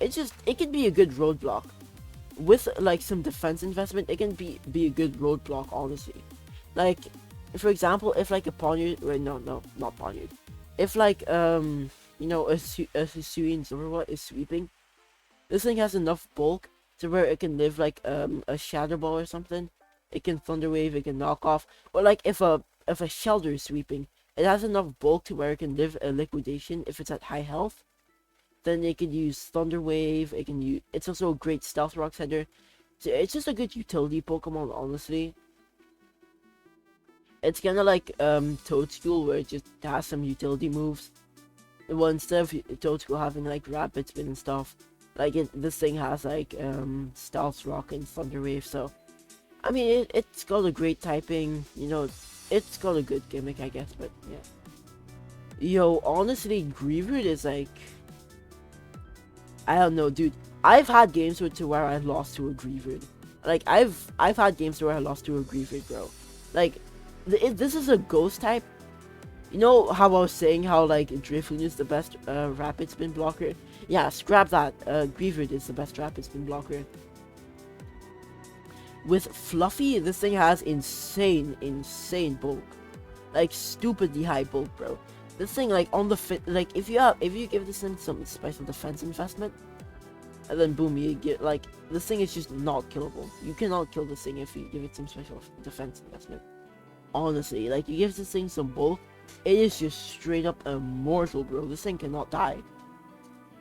it can be a good roadblock. With like some defense investment, it can be a good roadblock, honestly. Like, for example, if like a Ponyard, wait, no, not Ponyard. if like you know, a Hisuian Zorua is sweeping, this thing has enough bulk to where it can live like a Shadow Ball or something. It can Thunder Wave, it can knock off. Or like if a Shelter is sweeping, it has enough bulk to where it can live a Liquidation if it's at high health. Then it can use Thunder Wave. It can use. It's also a great Stealth Rock Sender. So it's just a good utility Pokemon, honestly. It's kind of like Toadstool, where it just has some utility moves. Well, instead of Toadstool having like Rapid Spin and stuff, like this thing has like Stealth Rock and Thunder Wave. So I mean, it's got a great typing. You know, it's got a good gimmick, I guess. But yeah, yo, honestly, Greavard is like, I don't know, dude. I've had games to where I lost to a Greavard. Like I've had games where I lost to a Greavard, bro. Like this is a ghost type. You know how I was saying how like Drifloon is the best rapid spin blocker? Yeah, scrap that. Greavard is the best rapid spin blocker. With Fluffy, this thing has insane bulk. Like stupidly high bulk, bro. This thing like on the like if you give this thing some special defense investment, and then boom, you get like this thing is just not killable. You cannot kill this thing if you give it some special defense investment. Honestly, like you give this thing some bulk, it is just straight up immortal, bro. This thing cannot die.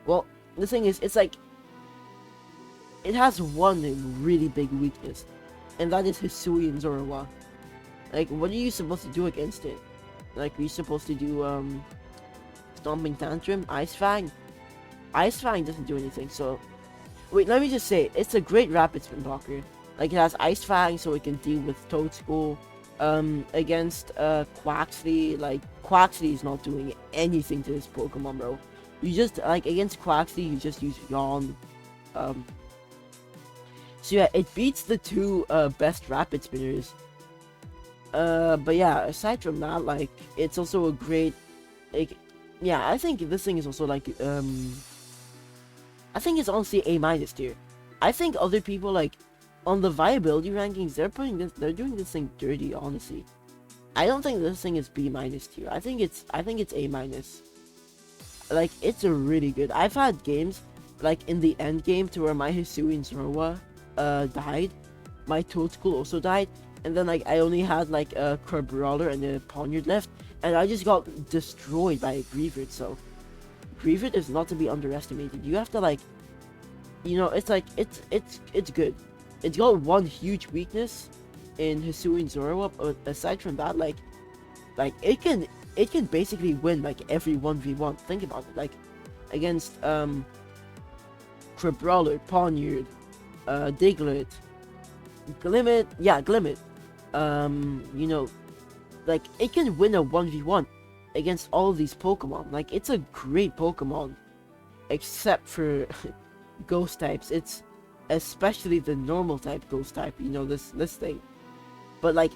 Well, the thing is, it's like it has one really big weakness, and that is Hisuian Zorua. Like, what are you supposed to do against it? Like, are you supposed to do Stomping Tantrum, Ice Fang? Ice Fang doesn't do anything. So, wait, let me just say, it's a great rapid spin blocker. Like, it has Ice Fang, so it can deal with Toadstool. Against Quaxly, like Quaxly is not doing anything to this Pokemon, bro. You just like against Quaxly, you just use Yawn. So yeah, it beats the two best rapid spinners. But yeah, aside from that, like it's also a great, like, yeah, I think this thing is also like I think it's honestly A- tier. I think other people like on the viability rankings, they're doing this thing dirty, honestly. I don't think this thing is B- tier. I think it's A-. Like, it's a really good. I've had games, like, in the end game to where my Hisuian Zorua, died. My Toadstool also died. And then, like, I only had, like, a Crabrawler and a Ponyard left. And I just got destroyed by a Greavard, so... Greavard is not to be underestimated. You have to, like... You know, it's like, it's good. It's got one huge weakness in Hisuian Zorua, but aside from that, like it can basically win like every 1v1. Think about it, like against Crabrawler, Ponyard, Diglett, Glimmet, you know, like it can win a 1v1 against all of these Pokemon. Like it's a great Pokemon, except for ghost types. It's especially the normal type ghost type, you know, this thing. But like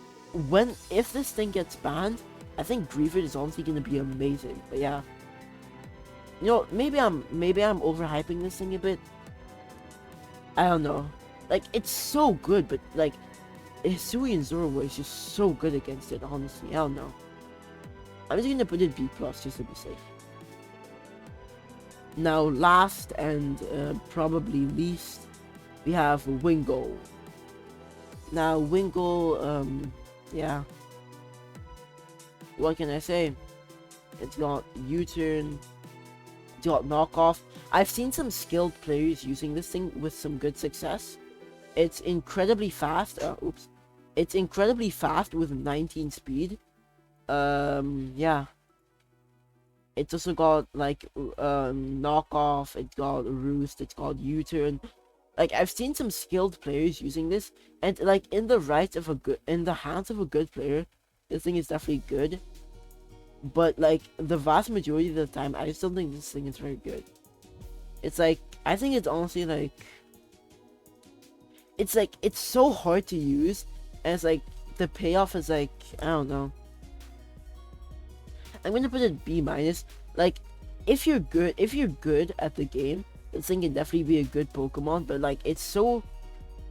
if this thing gets banned, I think Greavard is honestly gonna be amazing. But yeah, you know, maybe I'm overhyping this thing a bit. I don't know. Like it's so good, but like Hisuian Zorua is just so good against it. Honestly, I don't know. I'm just gonna put it B+ just to be safe. Now, last and probably least, we have Wingull. Now, Wingull, yeah. What can I say? It's got U-turn, it's got knockoff. I've seen some skilled players using this thing with some good success. It's incredibly fast. It's incredibly fast with 19 speed. Yeah. It's also got like knockoff, it's got roost, it's got U-turn. Like I've seen some skilled players using this, and like in the hands of a good player, this thing is definitely good. But like the vast majority of the time, I just don't think this thing is very good. It's like I think it's honestly like it's so hard to use, and it's like the payoff is like I don't know. I'm gonna put it B-. Like, if you're good at the game, this thing can definitely be a good Pokemon. But like, it's so,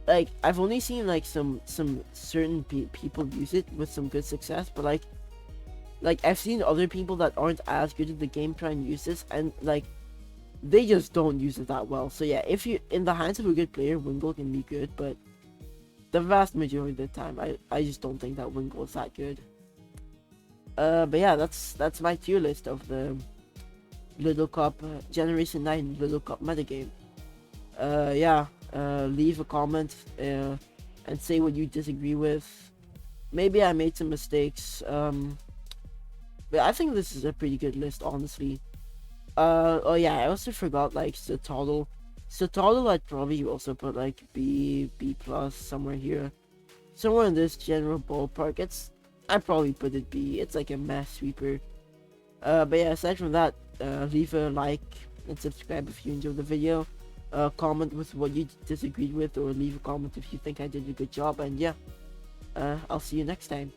like, I've only seen like some certain people use it with some good success. But like, Like, I've seen other people that aren't as good at the game try and use this, and like, they just don't use it that well. So yeah, if you in the hands of a good player, Wingull can be good, but the vast majority of the time, I just don't think that Wingull is that good. But yeah, that's my tier list of the Little Cup Generation 9 Little Cup metagame. Yeah, leave a comment and say what you disagree with. Maybe I made some mistakes. But I think this is a pretty good list, honestly. Oh yeah, I also forgot like Sotodle. Sotodle I'd probably also put like B plus somewhere here, somewhere in this general ballpark. I'd probably put it B. It's like a mass sweeper. But yeah, aside from that, leave a like and subscribe if you enjoyed the video. Comment with what you disagreed with, or leave a comment if you think I did a good job. And yeah, I'll see you next time.